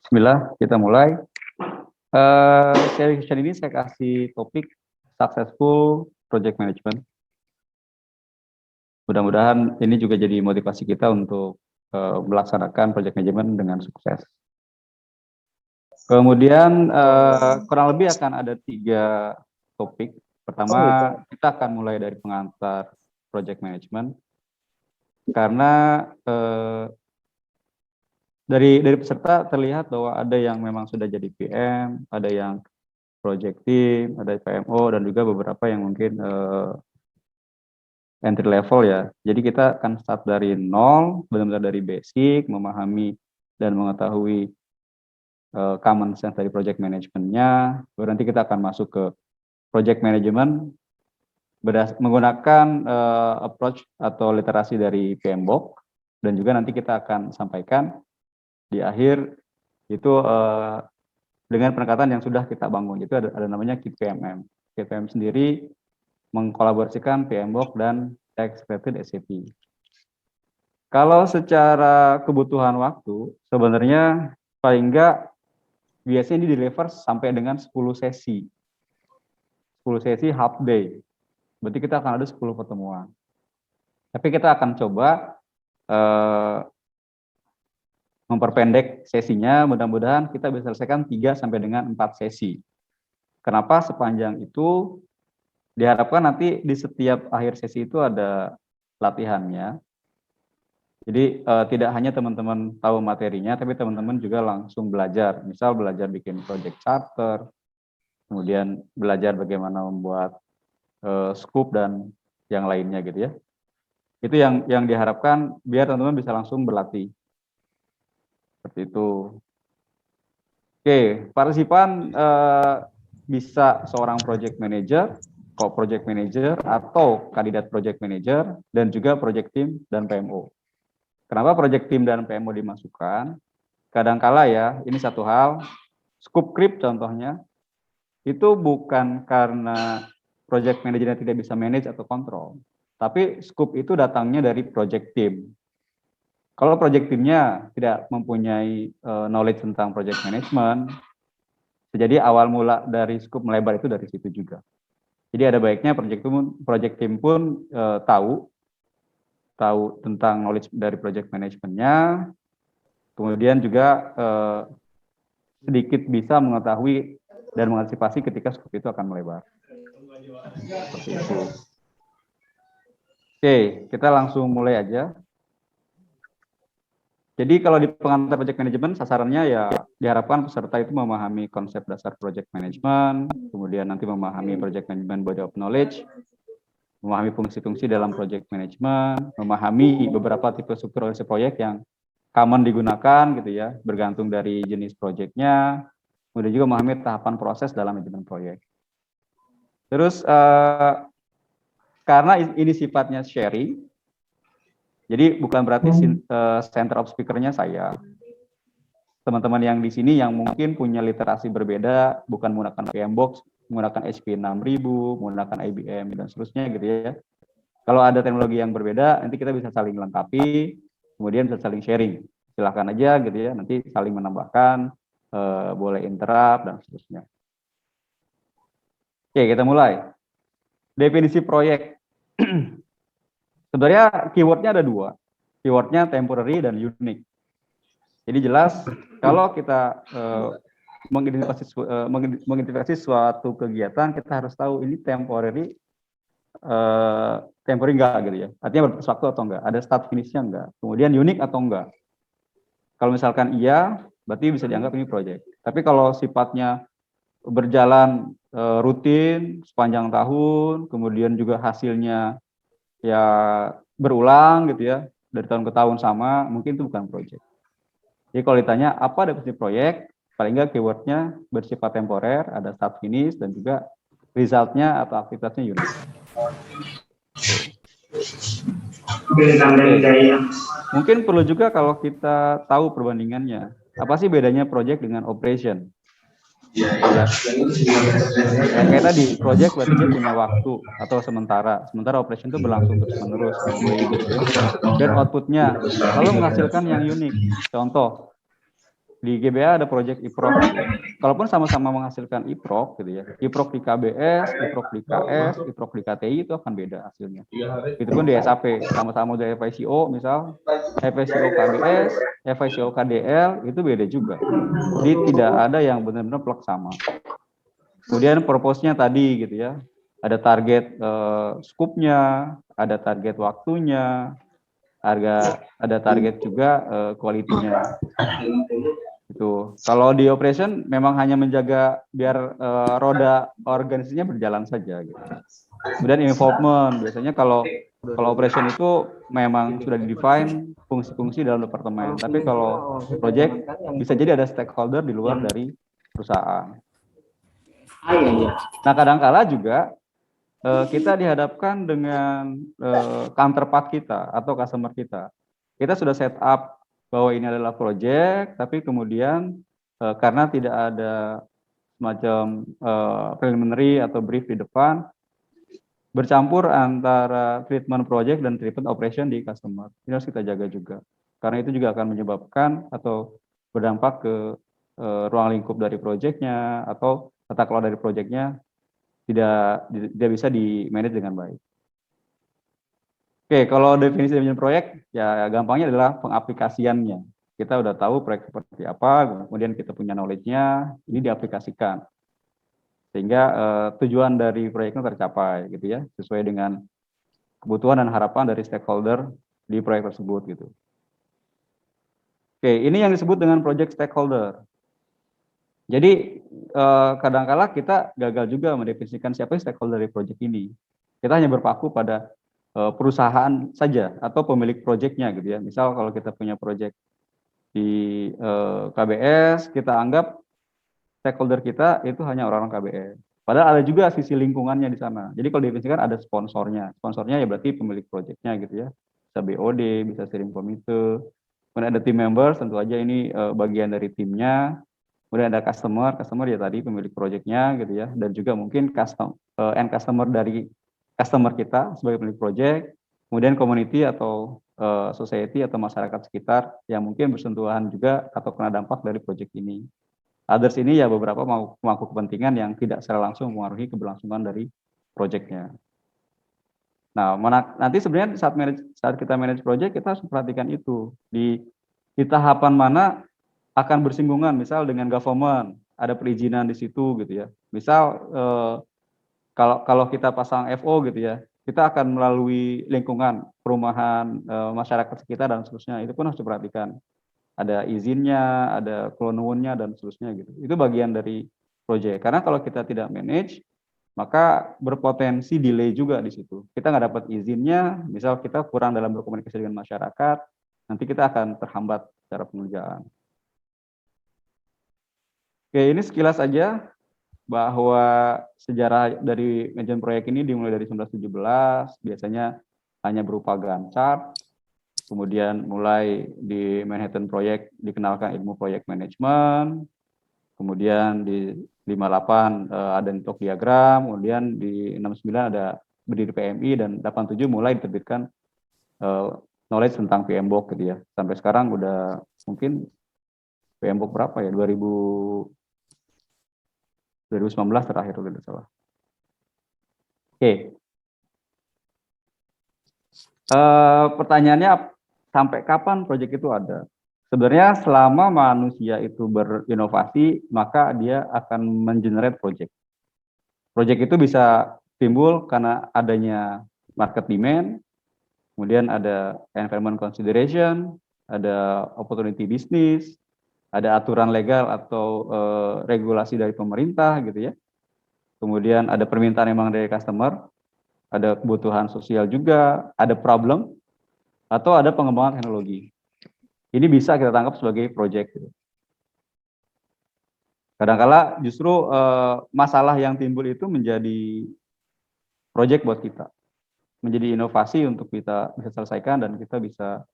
Bismillah, kita mulai. Sharing session ini saya kasih topik Successful Project Management. Mudah-mudahan ini juga jadi motivasi kita untuk melaksanakan project management dengan sukses. Kemudian kurang lebih akan ada 3 topik. Pertama, kita akan mulai dari pengantar project management. Karena dari peserta terlihat bahwa ada yang memang sudah jadi PM, ada yang project team, ada PMO, dan juga beberapa yang mungkin entry level ya. Jadi kita akan start dari nol, benar-benar dari basic, memahami dan mengetahui common sense dari project management-nya. Baru nanti kita akan masuk ke project management menggunakan approach atau literasi dari PMBOK, dan juga nanti kita akan sampaikan di akhir itu dengan pendekatan yang sudah kita bangun, itu ada namanya KPMM. KPMM sendiri mengkolaborasikan PMBOK dan Expected SAP. Kalau secara kebutuhan waktu, sebenarnya paling enggak biasanya ini deliver sampai dengan 10 sesi. 10 sesi half day. Berarti kita akan ada 10 pertemuan. Tapi kita akan coba memperpendek sesinya, mudah-mudahan kita bisa selesaikan 3 sampai dengan 4 sesi. Kenapa sepanjang itu? Diharapkan nanti di setiap akhir sesi itu ada latihannya. Jadi tidak hanya teman-teman tahu materinya, tapi teman-teman juga langsung belajar. Misal belajar bikin project charter, kemudian belajar bagaimana membuat scoop dan yang lainnya gitu ya. Itu yang diharapkan biar teman-teman bisa langsung berlatih. Seperti itu. Oke, partisipan bisa seorang project manager, co-project manager, atau kandidat project manager, dan juga project team dan PMO. Kenapa project team dan PMO dimasukkan? Kadangkala ya, ini satu hal, scope creep contohnya, itu bukan karena project manager tidak bisa manage atau kontrol, tapi scope itu datangnya dari project team. Kalau project teamnya tidak mempunyai knowledge tentang project management, jadi awal mula dari scope melebar itu dari situ juga. Jadi ada baiknya project team pun tahu tentang knowledge dari project manajemennya, kemudian juga sedikit bisa mengetahui dan mengantisipasi ketika scope itu akan melebar. Seperti itu. Oke, kita langsung mulai aja. Jadi kalau di pengantar project management, sasarannya ya diharapkan peserta itu memahami konsep dasar project management, kemudian nanti memahami project management body of knowledge, memahami fungsi-fungsi dalam project management, memahami beberapa tipe struktur organisasi proyek yang common digunakan gitu ya, bergantung dari jenis proyeknya, kemudian juga memahami tahapan proses dalam manajemen proyek. Terus karena ini sifatnya sharing, jadi bukan berarti center of speaker-nya saya. Teman-teman yang di sini yang mungkin punya literasi berbeda, bukan menggunakan PMBOK, menggunakan HP 6000, menggunakan IBM, dan seterusnya gitu ya. Kalau ada teknologi yang berbeda, nanti kita bisa saling lengkapi, kemudian bisa saling sharing. Silahkan aja gitu ya, nanti saling menambahkan, boleh interrupt, dan seterusnya. Oke, kita mulai. Definisi proyek. Sebenarnya keywordnya ada 2. Keywordnya temporary dan unique. Jadi jelas kalau kita mengidentifikasi suatu kegiatan, kita harus tahu ini temporary enggak gitu ya. Artinya berbatas waktu atau enggak, ada start finishnya enggak. Kemudian unik atau enggak. Kalau misalkan iya, berarti bisa dianggap ini project. Tapi kalau sifatnya berjalan rutin sepanjang tahun, kemudian juga hasilnya ya berulang gitu ya, dari tahun ke tahun sama, mungkin itu bukan project. Jadi kalau ditanya apa definisi proyek, paling enggak keywordnya bersifat temporer, ada start finish, dan juga resultnya atau aktivitasnya unik. Mungkin perlu juga kalau kita tahu perbandingannya, apa sih bedanya project dengan operation? Ya. Kayak tadi, project berarti dia punya waktu atau sementara operation itu berlangsung terus-menerus, ongoing gitu ya. Dan outputnya selalu menghasilkan yang unik. Contoh, di GBA ada project IPROK. Kalaupun sama-sama menghasilkan IPROK gitu ya, IPROK di KBS, IPROK di KS, IPROK di KTI itu akan beda hasilnya. Itu pun di SAP, sama-sama dari FICO misal, FICO KBS, FICO KDL itu beda juga. Jadi tidak ada yang benar-benar plek sama. Kemudian purpose-nya tadi gitu ya, ada target scope-nya, ada target waktunya, ada target juga quality-nya. Itu. Kalau di operation memang hanya menjaga biar roda organisasinya berjalan saja gitu. Kemudian involvement, biasanya kalau operation itu memang sudah di-define fungsi-fungsi dalam departemen. Tapi kalau project bisa jadi ada stakeholder di luar dari perusahaan. Nah, kadang-kala juga kita dihadapkan dengan counterpart kita atau customer kita. Kita sudah set up bahwa ini adalah project, tapi kemudian karena tidak ada semacam preliminary atau brief di depan, bercampur antara treatment project dan treatment operation di customer. Ini harus kita jaga juga. Karena itu juga akan menyebabkan atau berdampak ke ruang lingkup dari projectnya atau tata kelola dari projectnya tidak bisa di-manage dengan baik. Oke, kalau definisi manajemen proyek, ya gampangnya adalah pengaplikasiannya. Kita udah tahu proyek seperti apa, kemudian kita punya knowledge-nya, ini diaplikasikan. Sehingga tujuan dari proyeknya tercapai, gitu ya, sesuai dengan kebutuhan dan harapan dari stakeholder di proyek tersebut, gitu. Oke, ini yang disebut dengan project stakeholder. Jadi kadang-kala kita gagal juga mendefinisikan siapa stakeholder dari proyek ini. Kita hanya berpaku pada perusahaan saja atau pemilik proyeknya gitu ya. Misal kalau kita punya proyek di KBS, kita anggap stakeholder kita itu hanya orang-orang KBS. Padahal ada juga sisi lingkungannya di sana. Jadi kalau definisikan ada sponsornya. Sponsornya ya berarti pemilik proyeknya gitu ya. Bisa BOD, bisa steering komite. Kemudian ada team members, tentu aja ini bagian dari timnya. Kemudian ada customer ya tadi pemilik proyeknya gitu ya, dan juga mungkin end customer dari customer kita sebagai pemilik proyek, kemudian community atau society atau masyarakat sekitar yang mungkin bersentuhan juga atau kena dampak dari proyek ini. Others ini ya beberapa pemangku kepentingan yang tidak secara langsung mempengaruhi keberlangsungan dari proyeknya. Nah, nanti sebenarnya saat kita manage proyek kita harus perhatikan itu di tahapan mana akan bersinggungan, misal dengan government, ada perizinan di situ gitu ya. Misal kalau kita pasang FO gitu ya, kita akan melalui lingkungan perumahan, masyarakat sekitar dan seterusnya. Itu pun harus diperhatikan. Ada izinnya, ada klonuwunnya dan seterusnya gitu. Itu bagian dari proyek. Karena kalau kita tidak manage, maka berpotensi delay juga di situ. Kita nggak dapat izinnya, misal kita kurang dalam berkomunikasi dengan masyarakat, nanti kita akan terhambat secara pengerjaan. Oke, ini sekilas aja bahwa sejarah dari manajemen proyek ini dimulai dari 1917, biasanya hanya berupa Gantt chart, kemudian mulai di Manhattan Project dikenalkan ilmu proyek manajemen, kemudian di 58 ada bentuk diagram, kemudian di 69 ada berdiri PMI, dan 87 mulai diterbitkan knowledge tentang PMBOK gitu ya. Sampai sekarang udah mungkin PMBOK berapa ya? 2019 terakhir kalau tidak salah. Oke. Pertanyaannya sampai kapan proyek itu ada? Sebenarnya selama manusia itu berinovasi, maka dia akan mengenerate proyek. Proyek itu bisa timbul karena adanya market demand, kemudian ada environment consideration, ada opportunity business, ada aturan legal atau regulasi dari pemerintah gitu ya. Kemudian ada permintaan memang dari customer, ada kebutuhan sosial juga, ada problem, atau ada pengembangan teknologi. Ini bisa kita tangkap sebagai project. Kadang-kala justru masalah yang timbul itu menjadi project buat kita, menjadi inovasi untuk kita bisa selesaikan dan kita bisa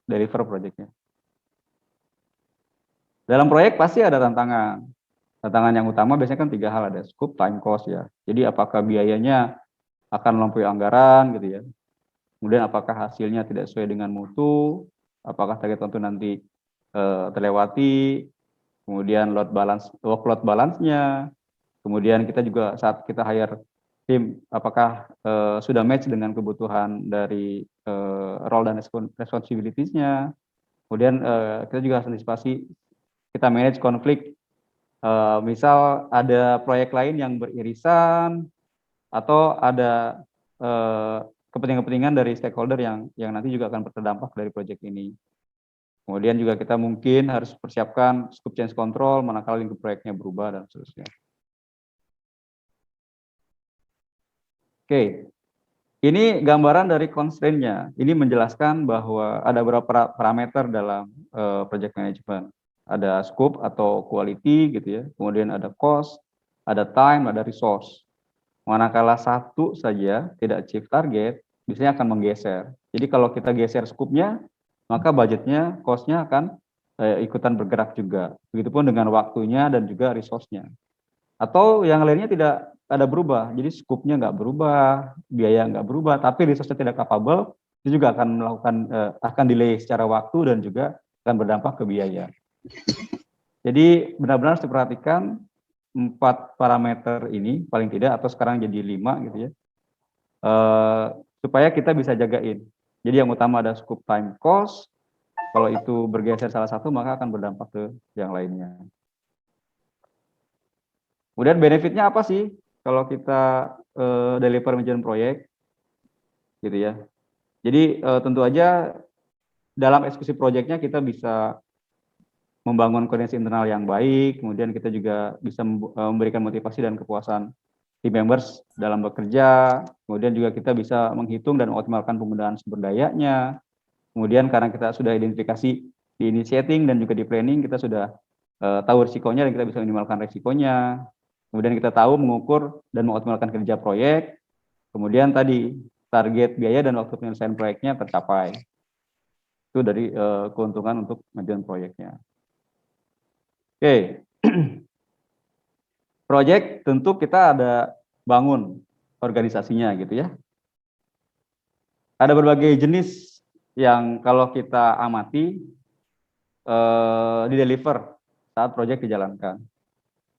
deliver projectnya. Dalam proyek pasti ada tantangan. Tantangan yang utama biasanya kan 3 hal, ada scope, time, cost ya. Jadi apakah biayanya akan melampaui anggaran gitu ya. Kemudian apakah hasilnya tidak sesuai dengan mutu, apakah target tentu nanti terlewati, kemudian workload balance-nya, kemudian kita juga saat kita hire tim, apakah sudah match dengan kebutuhan dari role dan responsibilities-nya. Kemudian kita juga harus antisipasi, kita manage konflik. Misal ada proyek lain yang beririsan, atau ada kepentingan-kepentingan dari stakeholder yang nanti juga akan berdampak dari proyek ini. Kemudian juga kita mungkin harus persiapkan scope change control, manakala lingkup proyeknya berubah, dan seterusnya. Oke, ini gambaran dari constraint-nya. Ini menjelaskan bahwa ada beberapa parameter dalam project management. Ada scope atau quality gitu ya, kemudian ada cost, ada time, ada resource. Manakala satu saja tidak achieve target, biasanya akan menggeser. Jadi kalau kita geser scope-nya, maka budgetnya, cost-nya akan ikutan bergerak juga. Begitupun dengan waktunya dan juga resource-nya. Atau yang lainnya tidak ada berubah, jadi scope-nya nggak berubah, biaya nggak berubah, tapi resource-nya tidak capable, itu juga akan melakukan akan delay secara waktu dan juga akan berdampak ke biaya. Jadi benar-benar harus diperhatikan 4 parameter ini paling tidak, atau sekarang jadi 5 gitu ya, supaya kita bisa jagain. Jadi yang utama ada scope, time, cost. Kalau itu bergeser salah satu, maka akan berdampak ke yang lainnya. Kemudian benefitnya apa sih kalau kita deliver management proyek, gitu ya. Jadi tentu aja dalam eksekusi proyeknya kita bisa membangun koordinasi internal yang baik, kemudian kita juga bisa memberikan motivasi dan kepuasan team members dalam bekerja, kemudian juga kita bisa menghitung dan mengoptimalkan penggunaan sumber dayanya. Kemudian karena kita sudah identifikasi di initiating dan juga di planning, kita sudah tahu risikonya dan kita bisa minimalkan risikonya. Kemudian kita tahu mengukur dan mengoptimalkan kerja proyek. Kemudian tadi target biaya dan waktu penyelesaian proyeknya tercapai. Itu dari keuntungan untuk manajemen proyeknya. Oke. Proyek tentu kita ada bangun organisasinya gitu ya. Ada berbagai jenis yang kalau kita amati di-deliver saat proyek dijalankan.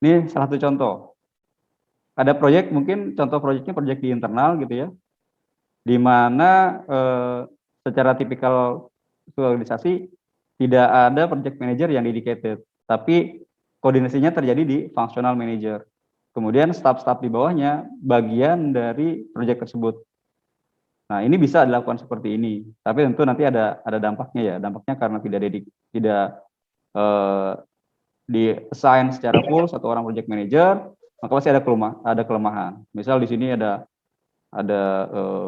Ini salah satu contoh. Ada proyek, mungkin contoh proyeknya proyek di internal gitu ya, di mana secara tipikal organisasi tidak ada project manager yang dedicated, tapi koordinasinya terjadi di functional manager. Kemudian staff-staff di bawahnya bagian dari proyek tersebut. Nah, ini bisa dilakukan seperti ini, tapi tentu nanti ada dampaknya ya. Dampaknya karena tidak di assign secara full satu orang project manager, maka pasti ada kelemahan. Misal di sini ada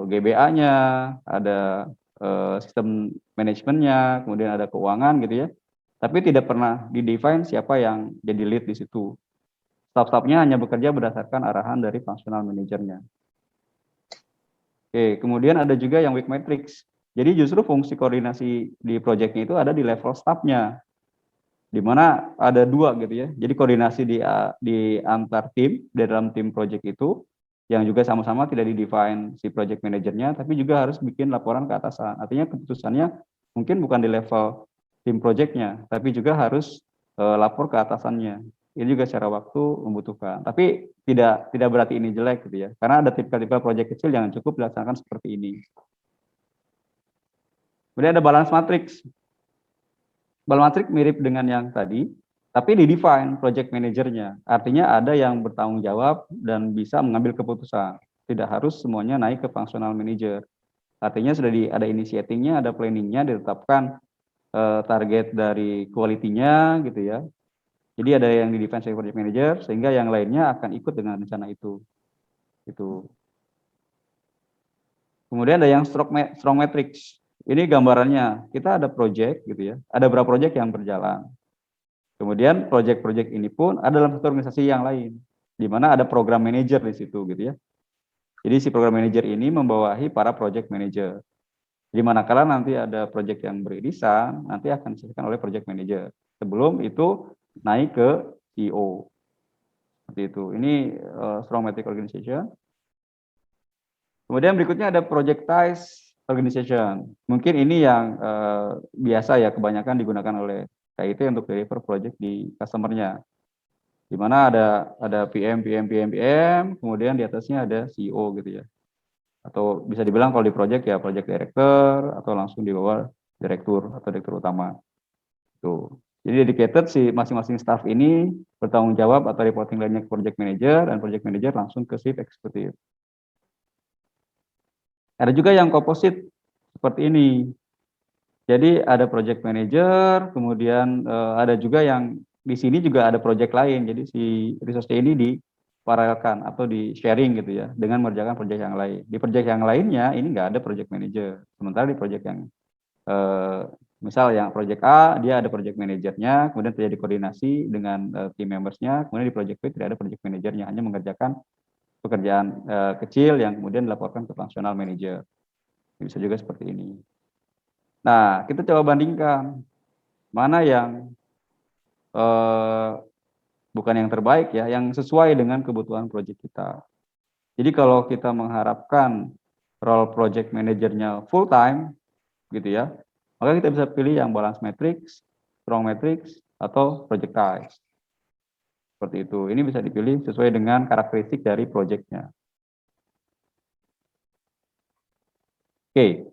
GBA-nya, ada sistem manajemennya, kemudian ada keuangan gitu ya. Tapi tidak pernah di-define siapa yang jadi lead di situ. Staff-staffnya hanya bekerja berdasarkan arahan dari functional manajernya. Oke, kemudian ada juga yang weak matrix. Jadi justru fungsi koordinasi di project-nya itu ada di level staff-nya, di mana ada 2 gitu ya. Jadi koordinasi di antar tim, di dalam tim project itu, yang juga sama-sama tidak di-define si project manajernya, tapi juga harus bikin laporan ke atasan. Artinya keputusannya mungkin bukan di level tim project-nya, tapi juga harus lapor ke atasannya. Ini juga secara waktu membutuhkan. Tapi tidak berarti ini jelek gitu ya, karena ada tipikal project kecil yang cukup dilaksanakan seperti ini. Kemudian ada balance matrix. Balance matrix mirip dengan yang tadi, tapi di-define project manajernya. Artinya ada yang bertanggung jawab dan bisa mengambil keputusan. Tidak harus semuanya naik ke functional manager. Artinya sudah ada initiating-nya, ada planning-nya, ditetapkan target dari quality-nya gitu ya. Jadi ada yang di-define sebagai project manager, sehingga yang lainnya akan ikut dengan rencana itu. Itu. Kemudian ada yang strong matrix. Ini gambarannya, kita ada project gitu ya, ada beberapa project yang berjalan. Kemudian project-project ini pun ada dalam satu organisasi yang lain, di mana ada program manager di situ gitu ya. Jadi si program manager ini membawahi para project manager. Jadi manakala nanti ada project yang beririsan, nanti akan diselesaikan oleh project manager. Sebelum itu naik ke CEO. Seperti itu. Ini strong matrix organization. Kemudian berikutnya ada projectized organization. Mungkin ini yang biasa ya, kebanyakan digunakan oleh Kayak itu untuk deliver project di customer-nya. Di mana ada PM, kemudian di atasnya ada CEO gitu ya. Atau bisa dibilang kalau di project ya project director atau langsung di bawah direktur atau direktur utama. Tuh. Jadi dedicated si masing-masing staff ini bertanggung jawab atau reporting line-nya ke project manager dan project manager langsung ke chief eksekutif. Ada juga yang composite seperti ini. Jadi ada project manager, kemudian ada juga yang di sini juga ada project lain. Jadi si resource ini diparalelkan atau di sharing gitu ya dengan mengerjakan project yang lain. Di project yang lainnya ini nggak ada project manager. Sementara di project yang misal yang project A dia ada project manajernya, kemudian terjadi koordinasi dengan team membersnya, kemudian di project B tidak ada project manajernya, hanya mengerjakan pekerjaan kecil yang kemudian dilaporkan ke functional manager. Bisa juga seperti ini. Nah, kita coba bandingkan mana yang bukan yang terbaik ya, yang sesuai dengan kebutuhan project kita. Jadi kalau kita mengharapkan role project manajernya full time, gitu ya, maka kita bisa pilih yang balance matrix, strong matrix, atau projectize. Seperti itu. Ini bisa dipilih sesuai dengan karakteristik dari projectnya. Oke.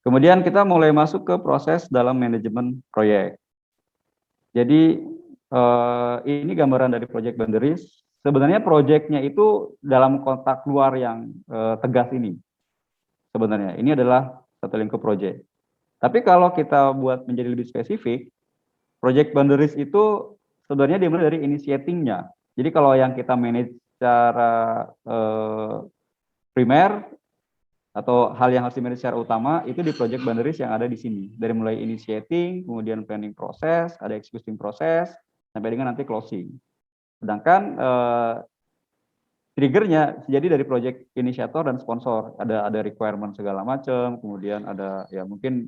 Kemudian kita mulai masuk ke proses dalam manajemen proyek. Jadi ini gambaran dari project boundaries. Sebenarnya projectnya itu dalam kotak luar yang tegas ini. Sebenarnya ini adalah satu lingkup project. Tapi kalau kita buat menjadi lebih spesifik, project boundaries itu sebenarnya dimulai dari initiating-nya. Jadi kalau yang kita manage secara primer atau hal yang harus di-manage secara utama itu di project boundaries yang ada di sini. Dari mulai initiating, kemudian planning proses, ada executing proses, sampai dengan nanti closing. Sedangkan triggernya jadi dari project initiator dan sponsor. Ada requirement segala macam, kemudian ada ya mungkin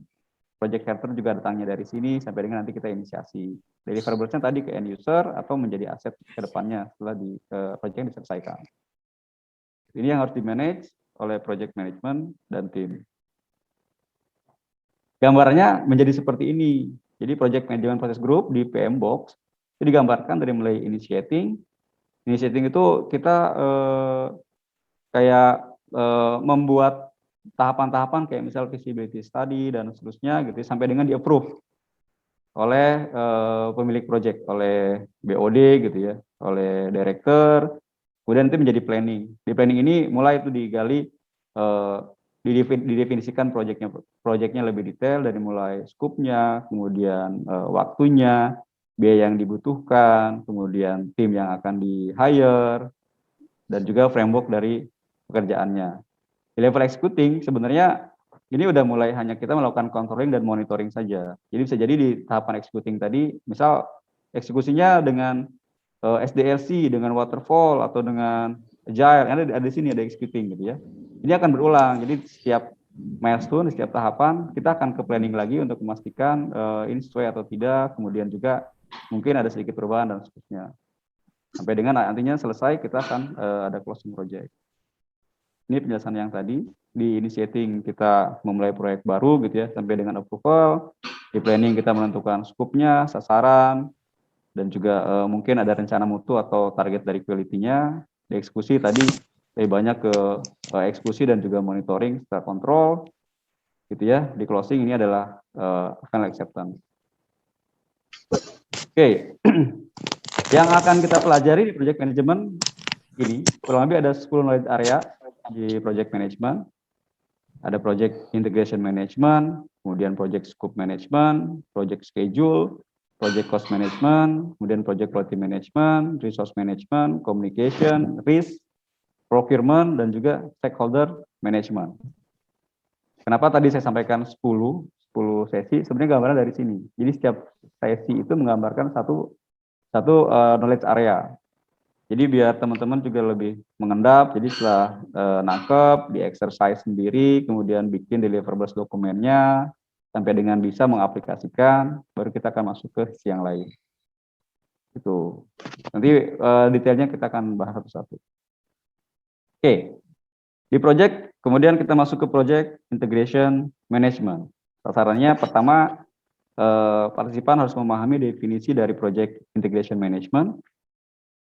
project charter juga datangnya dari sini sampai dengan nanti kita inisiasi. Deliverables-nya tadi ke end user atau menjadi aset ke depannya setelah project diselesaikan. Ini yang harus di-manage oleh project management dan tim. Gambarnya menjadi seperti ini. Jadi project management process group di PM Box itu digambarkan dari mulai initiating. Initiating itu kita kayak membuat tahapan-tahapan kayak misal feasibility study dan seterusnya gitu sampai dengan di approve oleh pemilik project, oleh BOD gitu ya, oleh director, kemudian itu menjadi planning. Di planning ini mulai itu digali, didefinisikan projectnya lebih detail dari mulai scope-nya, kemudian waktunya, biaya yang dibutuhkan, kemudian tim yang akan di-hire, dan juga framework dari pekerjaannya. Di level executing sebenarnya ini udah mulai hanya kita melakukan controlling dan monitoring saja. Jadi bisa jadi di tahapan executing tadi, misal eksekusinya dengan SDLC, dengan waterfall atau dengan agile, ada di sini ada executing gitu ya. Ini akan berulang. Jadi setiap milestone, setiap tahapan kita akan ke planning lagi untuk memastikan ini sesuai atau tidak. Kemudian juga mungkin ada sedikit perubahan dan seterusnya. Sampai dengan nantinya selesai kita akan ada closing project. Ini penjelasan yang tadi. Di initiating kita memulai proyek baru gitu ya, sampai dengan approval. Di planning kita menentukan scope-nya, sasaran, dan juga mungkin ada rencana mutu atau target dari quality-nya. Di eksekusi tadi lebih banyak ke eksekusi dan juga monitoring secara kontrol gitu ya. Di closing ini adalah final acceptance. Oke. Yang akan kita pelajari di project management ini kurang lebih ada 10 knowledge area di project management. Ada project integration management, kemudian project scope management, project schedule, project cost management, kemudian project quality management, resource management, communication, risk, procurement, dan juga stakeholder management. Kenapa tadi saya sampaikan 10 sesi, sebenarnya gambaran dari sini. Jadi setiap sesi itu menggambarkan satu knowledge area. Jadi biar teman-teman juga lebih mengendap, jadi setelah nangkep, di exercise sendiri, kemudian bikin deliverables dokumennya, sampai dengan bisa mengaplikasikan, baru kita akan masuk ke sisi yang lain. Itu. Nanti detailnya kita akan bahas satu-satu. Oke. Di project, kemudian kita masuk ke project integration management. Sasarannya pertama, partisipan harus memahami definisi dari Project Integration Management,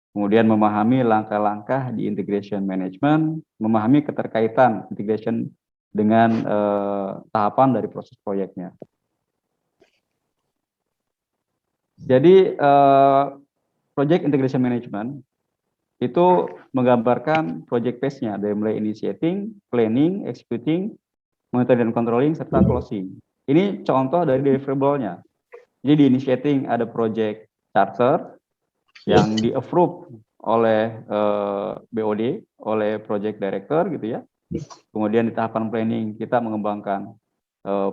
kemudian memahami langkah-langkah di Integration Management, memahami keterkaitan integration dengan tahapan dari proses proyeknya. Jadi Project Integration Management itu menggambarkan project phase-nya dari mulai initiating, planning, executing, monitoring dan controlling, serta closing. Ini contoh dari deliverable-nya. Jadi di initiating ada project charter yang di-approve oleh BOD, oleh project director gitu ya. Kemudian di tahapan planning kita mengembangkan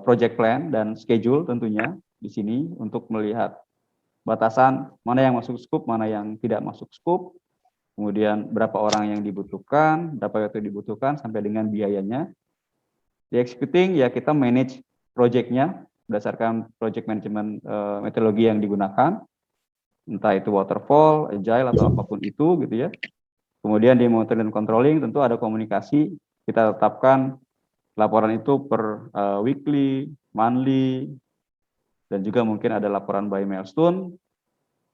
project plan dan schedule tentunya di sini untuk melihat batasan mana yang masuk scope, mana yang tidak masuk scope, kemudian berapa orang yang dibutuhkan, berapa waktu dibutuhkan, sampai dengan biayanya. Di executing ya kita manage project-nya berdasarkan project management metodologi yang digunakan, entah itu waterfall, agile, atau apapun itu gitu ya. Kemudian di monitoring dan controlling tentu ada komunikasi, kita tetapkan laporan itu per weekly, monthly, dan juga mungkin ada laporan by milestone.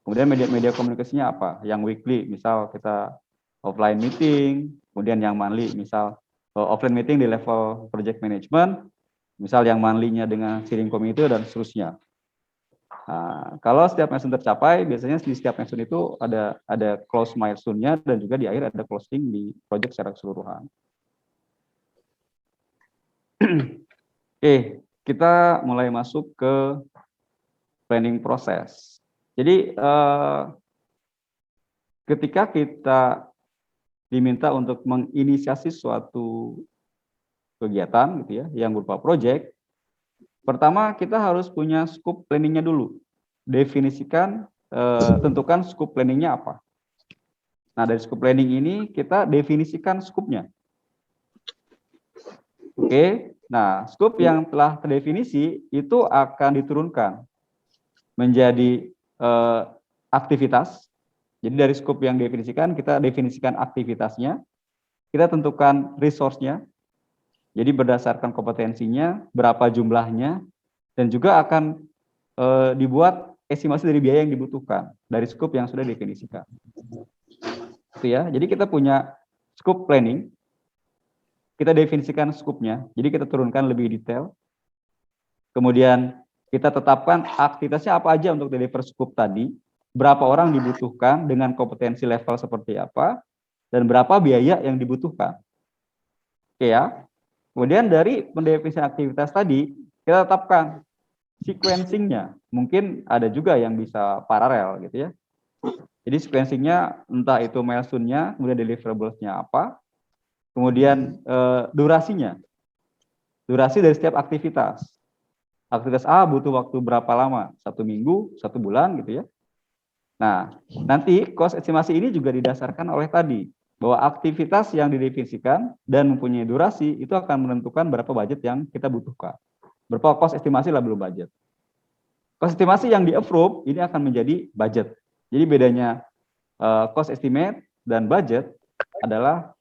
Kemudian media komunikasinya apa? Yang weekly, misal kita offline meeting, kemudian yang monthly, misal offline meeting di level project management, misal yang monthly-nya dengan steering committee dan seterusnya. Nah, kalau setiap milestone tercapai, biasanya di setiap milestone itu ada close milestone-nya dan juga di akhir ada closing di project secara keseluruhan. Oke, kita mulai masuk ke planning proses. Jadi ketika kita diminta untuk menginisiasi suatu kegiatan gitu ya yang berupa project, pertama kita harus punya scope planningnya dulu. Definisikan, tentukan scope planningnya apa. Nah dari scope planning ini kita definisikan scope-nya. Oke, nah scope yang telah terdefinisi itu akan diturunkan menjadi aktivitas. Jadi dari scope yang definisikan, kita definisikan aktivitasnya, kita tentukan resource-nya, jadi berdasarkan kompetensinya, berapa jumlahnya, dan juga akan dibuat estimasi dari biaya yang dibutuhkan dari scope yang sudah definisikan. Itu ya, jadi kita punya scope planning, kita definisikan scope-nya, jadi kita turunkan lebih detail, kemudian kita tetapkan aktivitasnya apa aja untuk deliver scope tadi, berapa orang dibutuhkan dengan kompetensi level seperti apa, dan berapa biaya yang dibutuhkan. Oke ya. Kemudian dari pendefinisian aktivitas tadi, kita tetapkan sequencing-nya. Mungkin ada juga yang bisa paralel gitu ya. Jadi sequencing-nya entah itu milestone-nya, kemudian deliverables-nya apa, kemudian durasinya. Durasi dari setiap aktivitas. Aktivitas A butuh waktu berapa lama? 1 minggu, 1 bulan gitu ya. Nah, nanti cost estimasi ini juga didasarkan oleh tadi, bahwa aktivitas yang didefinisikan dan mempunyai durasi itu akan menentukan berapa budget yang kita butuhkan. Berapa cost estimasi lah belum budget. Cost estimasi yang di-approve ini akan menjadi budget. Jadi bedanya cost estimate dan budget adalah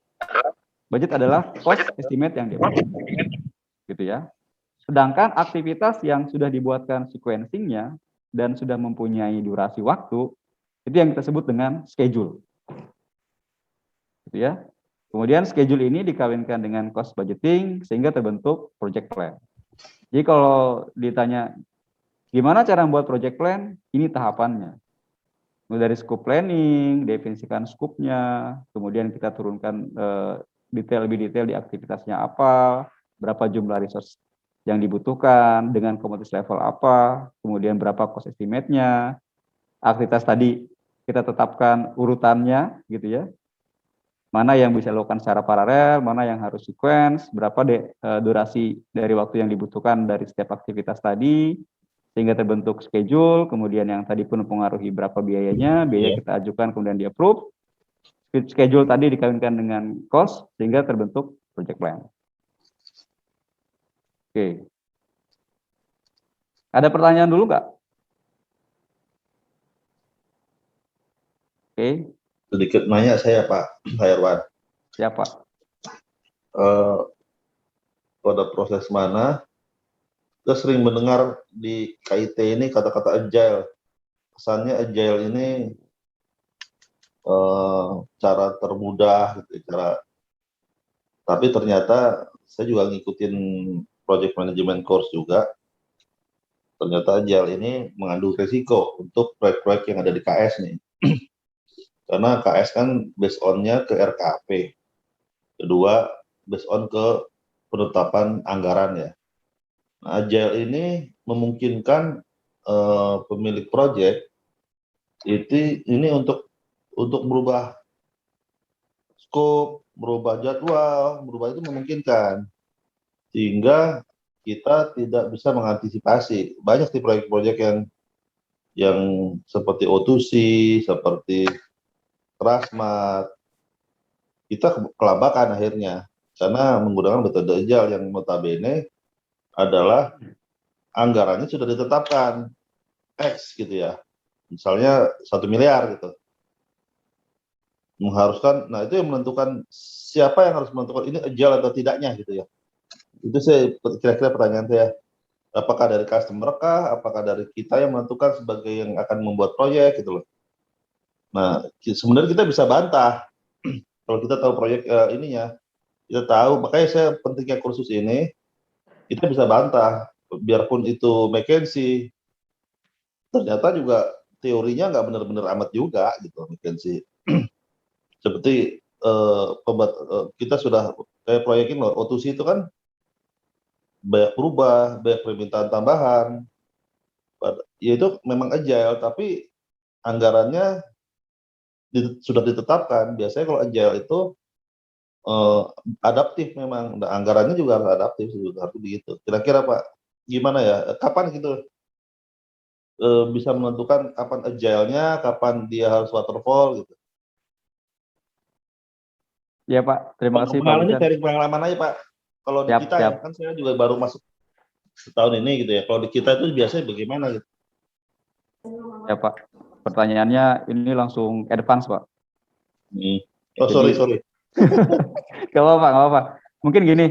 cost estimate yang di-approve. Gitu ya. Sedangkan aktivitas yang sudah dibuatkan sequencing-nya dan sudah mempunyai durasi waktu, itu yang kita sebut dengan schedule. Gitu ya. Kemudian schedule ini dikawinkan dengan cost budgeting sehingga terbentuk project plan. Jadi kalau ditanya gimana cara membuat project plan, ini tahapannya. Mulai dari scope planning, definisikan scope-nya, kemudian kita turunkan lebih detail di aktivitasnya apa, berapa jumlah resource yang dibutuhkan, dengan kompetensi level apa, kemudian berapa cost estimate-nya, aktivitas tadi kita tetapkan urutannya gitu ya, mana yang bisa dilakukan secara paralel, mana yang harus sequence, berapa durasi dari waktu yang dibutuhkan dari setiap aktivitas tadi, sehingga terbentuk schedule, kemudian yang tadi pun mempengaruhi berapa biayanya, biaya kita ajukan kemudian di-approve, schedule tadi dikawinkan dengan cost, sehingga terbentuk project plan. Oke. Ada pertanyaan dulu nggak? Oke. Sedikit nanya saya Pak Herwan. Siapa? Pada proses mana kita sering mendengar di KIT ini kata-kata agile. Kesannya agile ini cara termudah gitu, tapi ternyata saya juga ngikutin project management course juga. Ternyata agile ini mengandung resiko untuk proyek-proyek yang ada di KS nih. Karena KS kan based on-nya ke RKP. Kedua, based on ke penetapan anggaran ya. Nah, agile ini memungkinkan pemilik proyek ini untuk berubah scope, merubah jadwal, merubah itu memungkinkan. Sehingga kita tidak bisa mengantisipasi. Banyak di proyek-proyek yang seperti O2C, seperti Trasmat, kita kelabakan akhirnya karena menggunakan metode agile yang notabene adalah anggarannya sudah ditetapkan X gitu ya, misalnya 1 miliar gitu, mengharuskan. Nah itu yang menentukan, siapa yang harus menentukan ini agile atau tidaknya gitu ya. Itu saya kira-kira pertanyaan saya, apakah dari customer kah, apakah dari kita yang menentukan sebagai yang akan membuat proyek gitu loh. Nah sebenarnya kita bisa bantah kalau kita tahu proyek ininya, kita tahu. Makanya saya pentingnya kursus ini, kita bisa bantah, biarpun itu McKinsey, ternyata juga teorinya nggak benar-benar amat juga gitu McKinsey. Seperti kita sudah kayak proyekin loh, O2C itu kan banyak berubah, banyak permintaan tambahan. Ya itu memang agile, tapi anggarannya sudah ditetapkan. Biasanya kalau agile itu adaptif memang. Nah, anggarannya juga harus adaptif, juga harus begitu. Kira-kira Pak, gimana ya? Kapan gitu bisa menentukan kapan agile-nya, kapan dia harus waterfall gitu? Ya Pak, terima kasih Pak Pengalamannya Bucan. cari pengalaman aja Pak. Kalau di kita ya, kan saya juga baru masuk setahun ini gitu ya. Kalau di kita itu biasanya bagaimana gitu? Ya Pak, pertanyaannya ini langsung advance Pak. Oh Jadi, sorry. Gak apa-apa. Mungkin gini,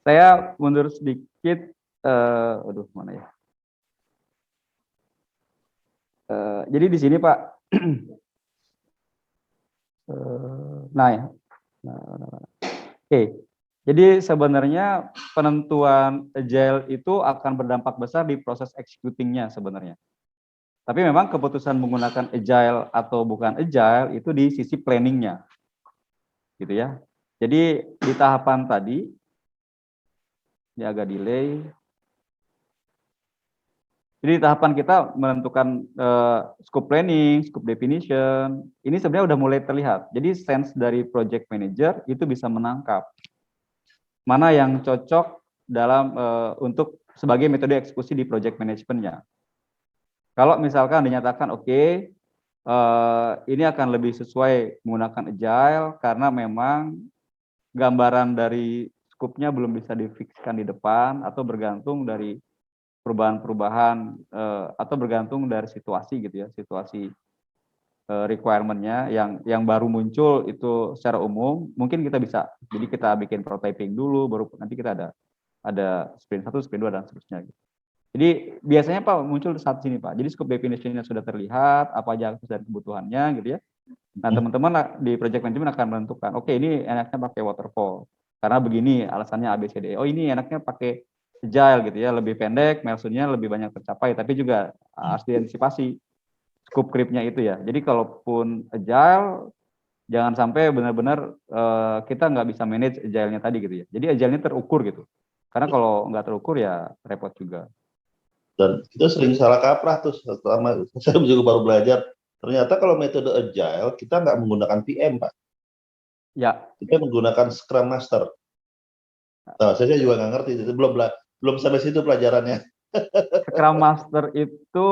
saya mundur sedikit. Aduh, mana ya? Jadi di sini Pak, nah ya. Oke. Jadi sebenarnya penentuan agile itu akan berdampak besar di proses executing-nya sebenarnya. Tapi memang keputusan menggunakan agile atau bukan agile itu di sisi planning-nya. Gitu ya. Jadi di tahapan tadi, ini agak delay. Jadi tahapan kita menentukan scope planning, scope definition, ini sebenarnya udah mulai terlihat. Jadi sense dari project manager itu bisa menangkap mana yang cocok dalam untuk sebagai metode eksekusi di project manajemennya. Kalau misalkan dinyatakan oke, ini akan lebih sesuai menggunakan agile karena memang gambaran dari scope-nya belum bisa difikskan di depan atau bergantung dari perubahan-perubahan atau bergantung dari situasi gitu ya, situasi requirement-nya yang baru muncul itu secara umum mungkin kita bisa, jadi kita bikin prototyping dulu, baru nanti kita ada sprint 1, sprint 2 dan seterusnya gitu. Jadi biasanya Pak muncul saat sini Pak. Jadi scope definition-nya sudah terlihat, apa aja akses dan kebutuhannya gitu ya. Nah teman-teman di project management akan menentukan, oke ini enaknya pakai waterfall karena begini alasannya ABCD. Oh ini enaknya pakai agile gitu ya, lebih pendek, milestone-nya lebih banyak tercapai, tapi juga harus diantisipasi scope creep-nya itu ya. Jadi kalaupun agile, jangan sampai benar-benar kita nggak bisa manage agile-nya tadi gitu ya. Jadi agile-nya terukur gitu. Karena kalau nggak terukur ya repot juga. Dan kita sering salah kaprah tuh, selama saya juga baru belajar. Ternyata kalau metode agile kita nggak menggunakan PM Pak. Ya. Kita menggunakan Scrum Master. Nah, saya juga nggak ngerti, itu belum sampai situ pelajarannya. Scrum Master itu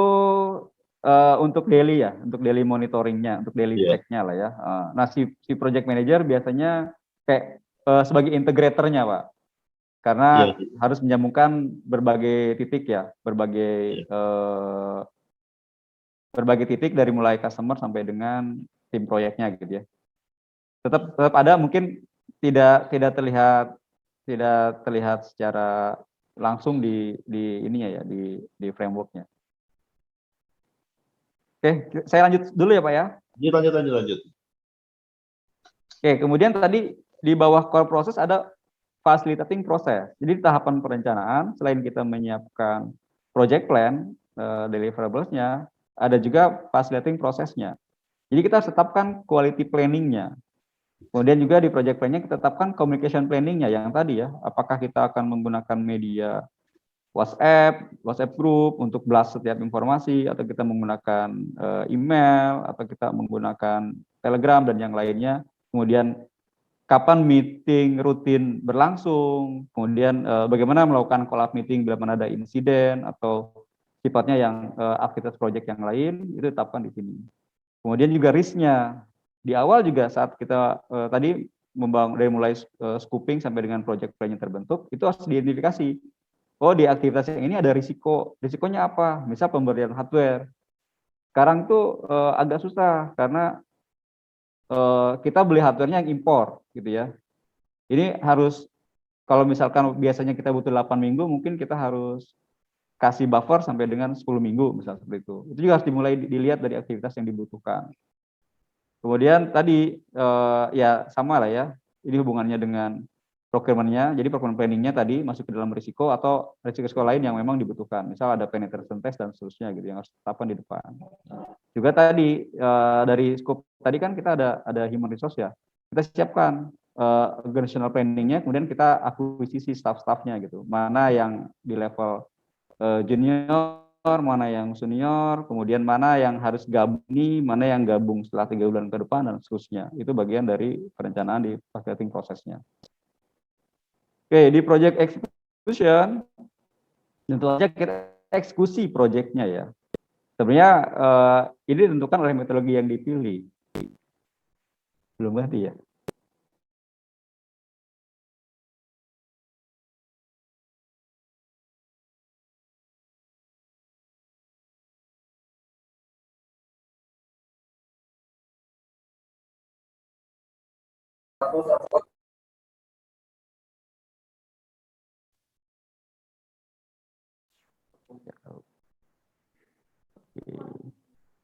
untuk daily ya, untuk daily monitoringnya, untuk daily check-nya lah ya. Nah si project manager biasanya kayak sebagai integratornya Pak, karena harus menyambungkan berbagai titik ya, berbagai titik dari mulai customer sampai dengan tim proyeknya gitu ya. Tetap ada mungkin tidak terlihat secara langsung di ininya ya, di frameworknya. Oke, saya lanjut dulu ya Pak ya. Lanjut. Oke, kemudian tadi di bawah core process ada facilitating proses. Jadi tahapan perencanaan, selain kita menyiapkan project plan, deliverables-nya, ada juga facilitating prosesnya. Jadi kita tetapkan quality planning-nya. Kemudian juga di project plan-nya kita tetapkan communication planning-nya yang tadi ya, apakah kita akan menggunakan media WhatsApp group untuk blast setiap informasi, atau kita menggunakan email, atau kita menggunakan Telegram dan yang lainnya. Kemudian kapan meeting rutin berlangsung, kemudian bagaimana melakukan call-up meeting bila mana ada insiden atau sifatnya yang aktivitas project yang lain, itu tetapkan di sini. Kemudian juga risk-nya. Di awal juga saat kita tadi membangun dari mulai scoping sampai dengan project plan yang terbentuk, itu harus diidentifikasi. Oh, di aktivitas yang ini ada risiko. Risikonya apa? Misal pemberian hardware. Sekarang tuh agak susah karena kita beli hardware-nya yang impor gitu ya. Ini harus, kalau misalkan biasanya kita butuh 8 minggu, mungkin kita harus kasih buffer sampai dengan 10 minggu misalnya seperti itu. Itu juga harus dimulai dilihat dari aktivitas yang dibutuhkan. Kemudian tadi ya sama lah ya, ini hubungannya dengan procurement-nya. Jadi procurement planning-nya tadi masuk ke dalam risiko atau risiko lain yang memang dibutuhkan. Misal ada penetration test dan seterusnya gitu yang harus ditetapkan di depan. Juga tadi dari scope tadi kan kita ada human resource ya. Kita siapkan organizational planning-nya, kemudian kita akuisisi staff-staffnya gitu. Mana yang di level junior, mana yang senior, kemudian mana yang harus gabung nih, mana yang gabung setelah 3 bulan ke depan dan seterusnya. Itu bagian dari perencanaan di facilitating prosesnya. Oke, di project execution tentu saja kita eksekusi projectnya ya. Sebenarnya ini ditentukan oleh metodologi yang dipilih. Belum ganti ya.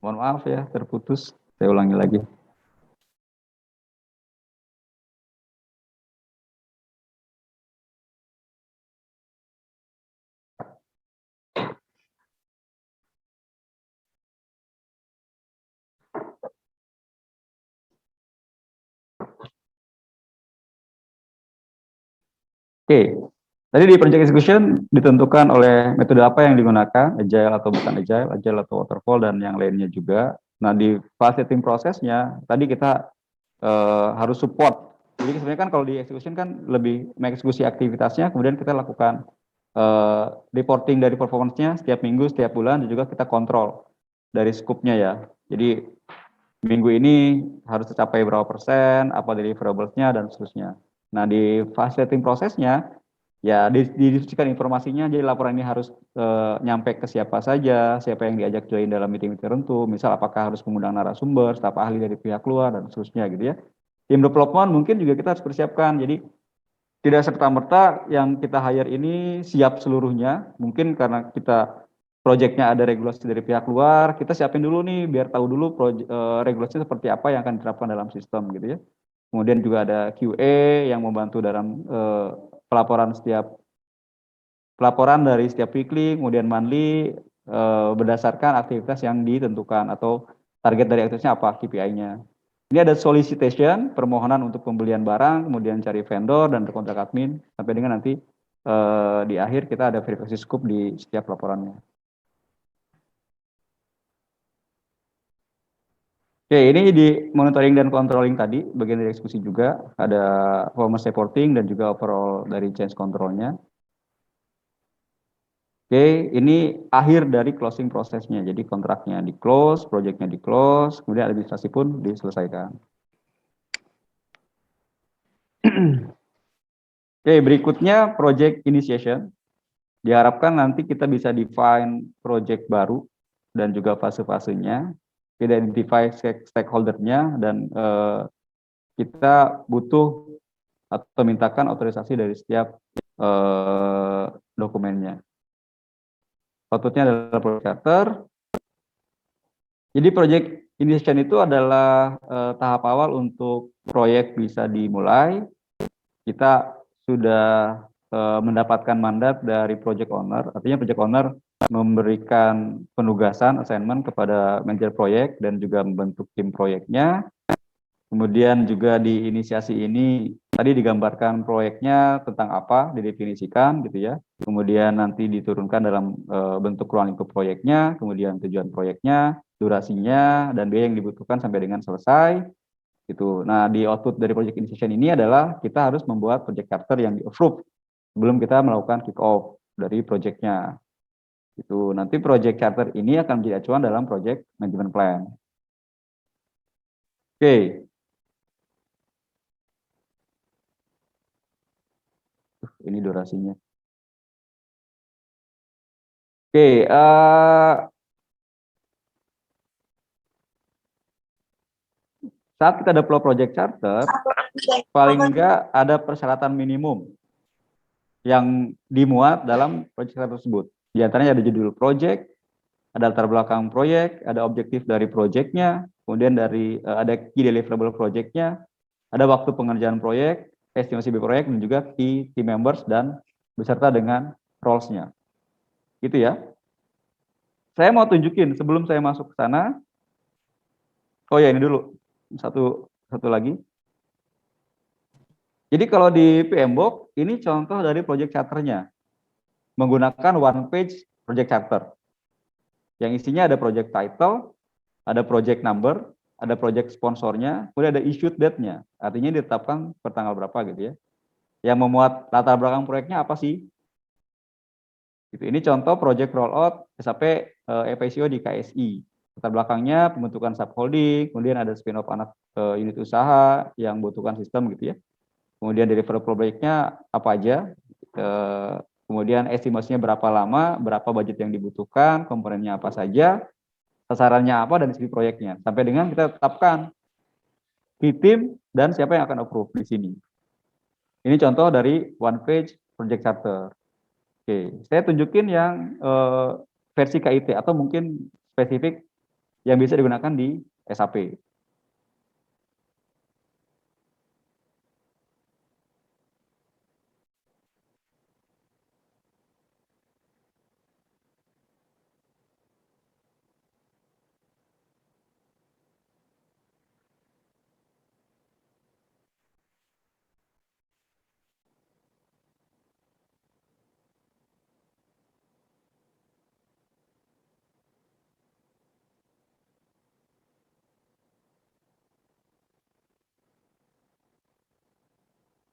Mohon maaf ya, terputus. Saya ulangi lagi. Oke, tadi di project execution ditentukan oleh metode apa yang digunakan, agile atau bukan agile atau waterfall dan yang lainnya juga. Nah di facilitating prosesnya tadi kita harus support. Jadi sebenarnya kan kalau di execution kan lebih mengeksekusi aktivitasnya, kemudian kita lakukan reporting dari performance-nya setiap minggu, setiap bulan, dan juga kita kontrol dari scope-nya ya. Jadi minggu ini harus tercapai berapa persen, apa deliverables-nya dan seterusnya. Nah di facilitating prosesnya ya didiskusikan informasinya, jadi laporan ini harus nyampe ke siapa saja, siapa yang diajak join dalam meeting tertentu, misal apakah harus mengundang narasumber, staf ahli dari pihak luar dan seterusnya gitu ya. Tim development mungkin juga kita harus persiapkan, jadi tidak serta-merta yang kita hire ini siap seluruhnya, mungkin karena kita proyeknya ada regulasi dari pihak luar, kita siapin dulu nih biar tahu dulu regulasi seperti apa yang akan diterapkan dalam sistem gitu ya. Kemudian juga ada QA yang membantu dalam pelaporan dari setiap weekly, kemudian monthly berdasarkan aktivitas yang ditentukan atau target dari aktivitasnya apa, KPI-nya. Ini ada solicitation, permohonan untuk pembelian barang, kemudian cari vendor dan kontrak admin, sampai dengan nanti di akhir kita ada verifikasi scope di setiap laporannya. Oke, ini di monitoring dan controlling tadi, bagian dari eksekusi juga, ada performance reporting dan juga overall dari change control-nya. Oke, ini akhir dari closing prosesnya. Jadi kontraknya di close, projectnya di close, kemudian administrasi pun diselesaikan. Oke, berikutnya project initiation. Diharapkan nanti kita bisa define project baru dan juga fase-fasenya, kita identify stakeholder-nya, dan kita butuh atau mintakan otorisasi dari setiap dokumennya. Outputnya adalah project charter. Jadi project initiation itu adalah tahap awal untuk proyek bisa dimulai. Kita sudah mendapatkan mandat dari project owner, artinya project owner memberikan penugasan, assignment kepada manajer proyek dan juga membentuk tim proyeknya. Kemudian juga di inisiasi ini tadi digambarkan proyeknya tentang apa, didefinisikan gitu ya. Kemudian nanti diturunkan dalam bentuk ruang lingkup proyeknya, kemudian tujuan proyeknya, durasinya, dan biaya yang dibutuhkan sampai dengan selesai. Gitu. Nah, di output dari project initiation ini adalah kita harus membuat project charter yang di-approve sebelum kita melakukan kick off dari projectnya. Itu nanti project charter ini akan menjadi acuan dalam project management plan. Oke. Ini durasinya. Oke, saat kita deploy project charter, paling enggak ada persyaratan minimum yang dimuat dalam project charter tersebut. Di antaranya ada judul project, ada latar belakang proyek, ada objektif dari proyeknya, kemudian ada key deliverable proyeknya, ada waktu pengerjaan proyek, estimasi proyek, dan juga key team members dan beserta dengan roles-nya. Gitu ya. Saya mau tunjukin sebelum saya masuk ke sana. Oh ya, ini dulu. Satu lagi. Jadi kalau di PMBOK, ini contoh dari project charter-nya. Menggunakan one page project charter. Yang isinya ada project title, ada project number, ada project sponsornya, kemudian ada issued date-nya. Artinya ditetapkan per tanggal berapa gitu ya. Yang memuat latar belakang proyeknya apa sih? Gitu. Ini contoh project rollout SAP FICO di KSI. Latar belakangnya pembentukan subholding, kemudian ada spin-off anak unit usaha yang membutuhkan sistem gitu ya. Kemudian delivery proyeknya apa aja, kemudian estimasinya berapa lama, berapa budget yang dibutuhkan, komponennya apa saja, sasarannya apa, dan isi proyeknya. Sampai dengan kita tetapkan key team dan siapa yang akan approve di sini. Ini contoh dari one page project charter. Oke, saya tunjukin yang versi KIT atau mungkin spesifik yang bisa digunakan di SAP.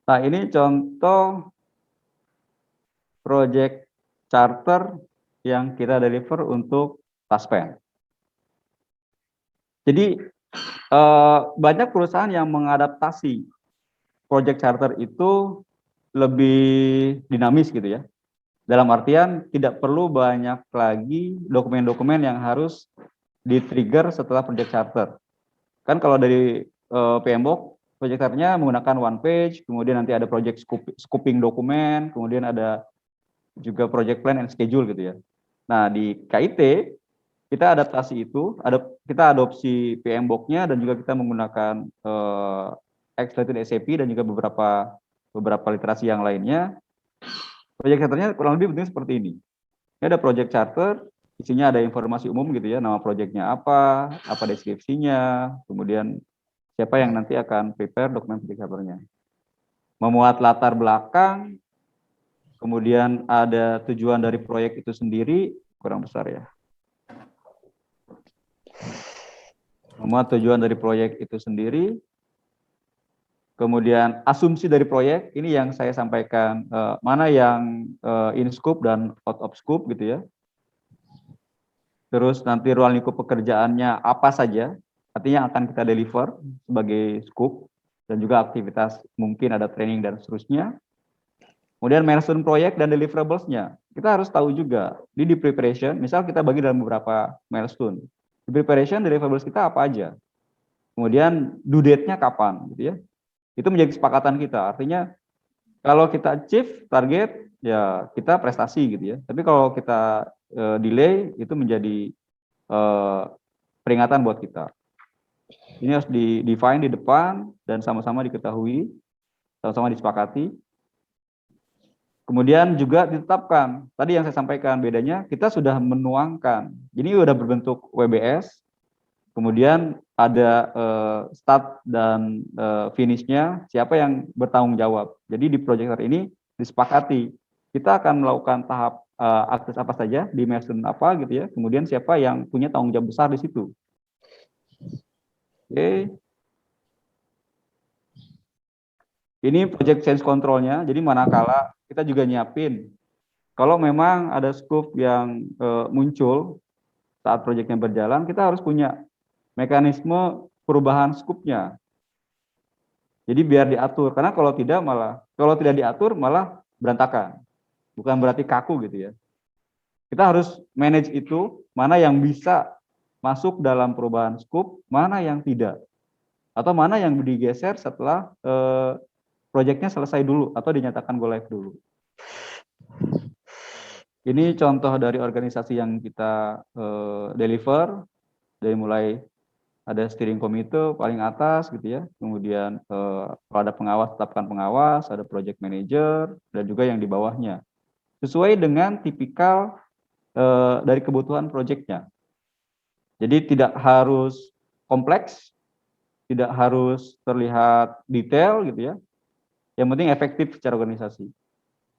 Nah, ini contoh project charter yang kita deliver untuk Taspen. Jadi banyak perusahaan yang mengadaptasi project charter itu lebih dinamis gitu ya. Dalam artian tidak perlu banyak lagi dokumen-dokumen yang harus di-trigger setelah project charter. Kan kalau dari PMBOK, project charternya menggunakan one page, kemudian nanti ada project scoping dokumen, kemudian ada juga project plan and schedule gitu ya. Nah, di KIT kita adaptasi itu, kita adopsi PMBOK-nya dan juga kita menggunakan Accelerated SAP dan juga beberapa literasi yang lainnya. Project charternya kurang lebih bentuknya seperti ini. Ini ada project charter, isinya ada informasi umum gitu ya, nama projectnya apa deskripsinya, kemudian siapa yang nanti akan prepare dokumen project charternya. Memuat latar belakang, kemudian ada tujuan dari proyek itu sendiri, kurang besar ya. Memuat tujuan dari proyek itu sendiri, kemudian asumsi dari proyek, ini yang saya sampaikan, mana yang in scope dan out of scope gitu ya. Terus nanti ruang lingkup pekerjaannya apa saja, artinya akan kita deliver sebagai scope, dan juga aktivitas mungkin ada training dan seterusnya. Kemudian milestone proyek dan deliverables-nya. Kita harus tahu juga, di preparation, misal kita bagi dalam beberapa milestone. Di preparation, deliverables kita apa aja. Kemudian due date-nya kapan, gitu ya. Itu menjadi kesepakatan kita, artinya Kalau kita achieve target, ya kita prestasi gitu ya. Tapi kalau kita delay, itu menjadi peringatan buat kita. Ini harus di-define di depan dan sama-sama diketahui, sama-sama disepakati. Kemudian juga ditetapkan. Tadi yang saya sampaikan, bedanya kita sudah menuangkan. Jadi sudah berbentuk WBS, kemudian ada start dan finish-nya, siapa yang bertanggung jawab. Jadi di project ini disepakati, kita akan melakukan tahap akses apa saja, di milestone apa gitu ya, kemudian siapa yang punya tanggung jawab besar di situ. Oke. Ini project change control-nya, jadi manakala kita juga nyiapin, kalau memang ada scope yang muncul saat proyeknya berjalan, kita harus punya mekanisme perubahan scope-nya. Jadi biar diatur, karena kalau tidak diatur malah berantakan. Bukan berarti kaku gitu ya. Kita harus manage itu, mana yang bisa masuk dalam perubahan scope, mana yang tidak. Atau mana yang digeser setelah proyeknya selesai dulu atau dinyatakan go live dulu. Ini contoh dari organisasi yang kita deliver, dari mulai ada steering committee paling atas gitu ya, kemudian kalau ada pengawas tetapkan pengawas, ada project manager, dan juga yang di bawahnya. Sesuai dengan tipikal dari kebutuhan proyeknya. Jadi tidak harus kompleks, tidak harus terlihat detail gitu ya. Yang penting efektif secara organisasi.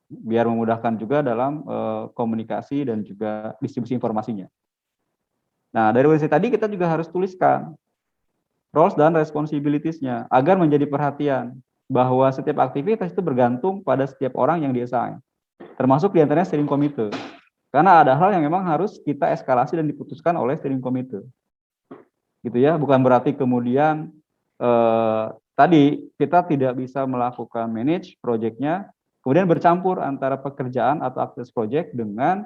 Biar memudahkan juga dalam komunikasi dan juga distribusi informasinya. Nah, dari organisasi tadi kita juga harus tuliskan roles dan responsibilities-nya agar menjadi perhatian bahwa setiap aktivitas itu bergantung pada setiap orang yang di-assign. Termasuk diantaranya steering committee. Karena ada hal yang memang harus kita eskalasi dan diputuskan oleh steering committee. Gitu ya, bukan berarti kemudian tadi kita tidak bisa melakukan manage project-nya, kemudian bercampur antara pekerjaan atau akses project dengan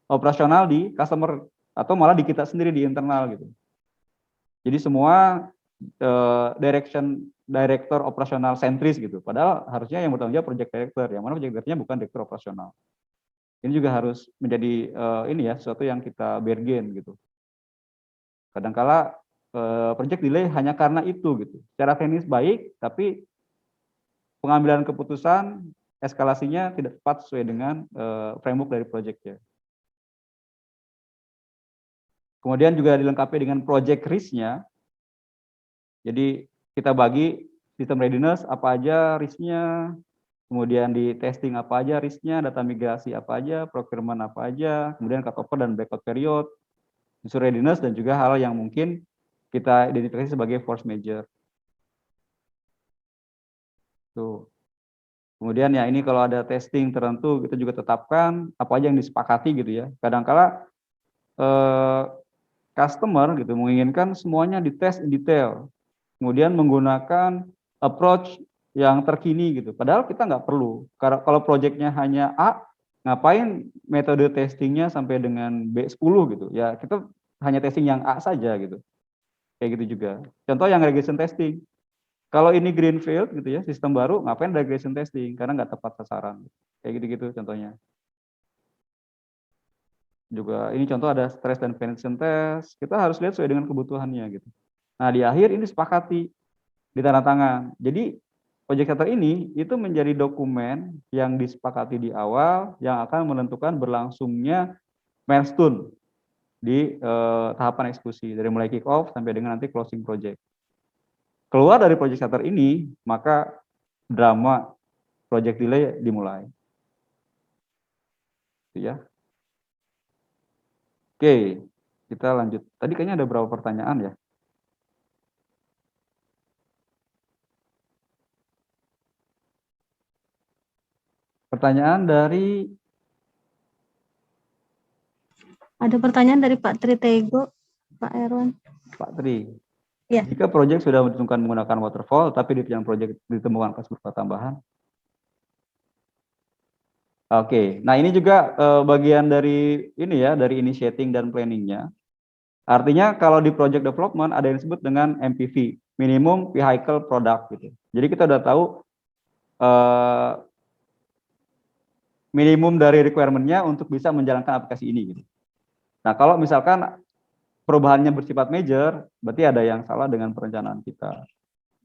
operasional di customer atau malah di kita sendiri di internal gitu. Jadi semua director operasional sentris gitu. Padahal harusnya yang bertanggung jawab project director, yang mana project directornya bukan direktur operasional. Ini juga harus menjadi ini ya, sesuatu yang kita bargain gitu. Kadangkala project delay hanya karena itu gitu. Secara teknis baik, tapi pengambilan keputusan eskalasinya tidak tepat sesuai dengan framework dari project-nya. Kemudian juga dilengkapi dengan project risk-nya. Jadi kita bagi sistem readiness apa aja risk-nya, kemudian di testing apa aja risk-nya, data migrasi apa aja, procurement apa aja, kemudian cutover dan blackout period, isu readiness, dan juga hal yang mungkin kita identifikasi sebagai force major. Tuh. Kemudian ya ini kalau ada testing tertentu kita juga tetapkan apa aja yang disepakati gitu ya. Kadangkala customer gitu menginginkan semuanya dites in detail, kemudian menggunakan approach yang terkini gitu. Padahal kita nggak perlu. Karena kalau proyeknya hanya A, ngapain metode testingnya sampai dengan B10 gitu? Ya kita hanya testing yang A saja gitu. Kayak gitu juga. Contoh yang regression testing. Kalau ini greenfield gitu ya, sistem baru, ngapain regression testing? Karena nggak tepat sasaran. Kayak gitu-gitu contohnya. Juga ini contoh ada stress dan penetration test. Kita harus lihat sesuai dengan kebutuhannya gitu. Nah, di akhir ini sepakati di tanda tangan. Jadi project charter ini itu menjadi dokumen yang disepakati di awal yang akan menentukan berlangsungnya milestone di tahapan eksekusi dari mulai kick off sampai dengan nanti closing project. Keluar dari project charter ini, maka drama project delay dimulai. Ya. Oke, kita lanjut. Tadi kayaknya ada beberapa pertanyaan ya. Pertanyaan dari... Ada pertanyaan dari Pak Tritego, Pak Erwan. Pak Tri. Ya. Jika proyek sudah ditentukan menggunakan waterfall, tapi di penelitian proyek ditemukan kasus berupa tambahan. Oke, nah ini juga bagian dari ini ya, dari initiating dan planningnya. Artinya kalau di project development ada yang disebut dengan MPV, minimum vehicle product gitu. Jadi kita udah tahu minimum dari requirement-nya untuk bisa menjalankan aplikasi ini gitu. Nah, kalau misalkan perubahannya bersifat major, berarti ada yang salah dengan perencanaan kita.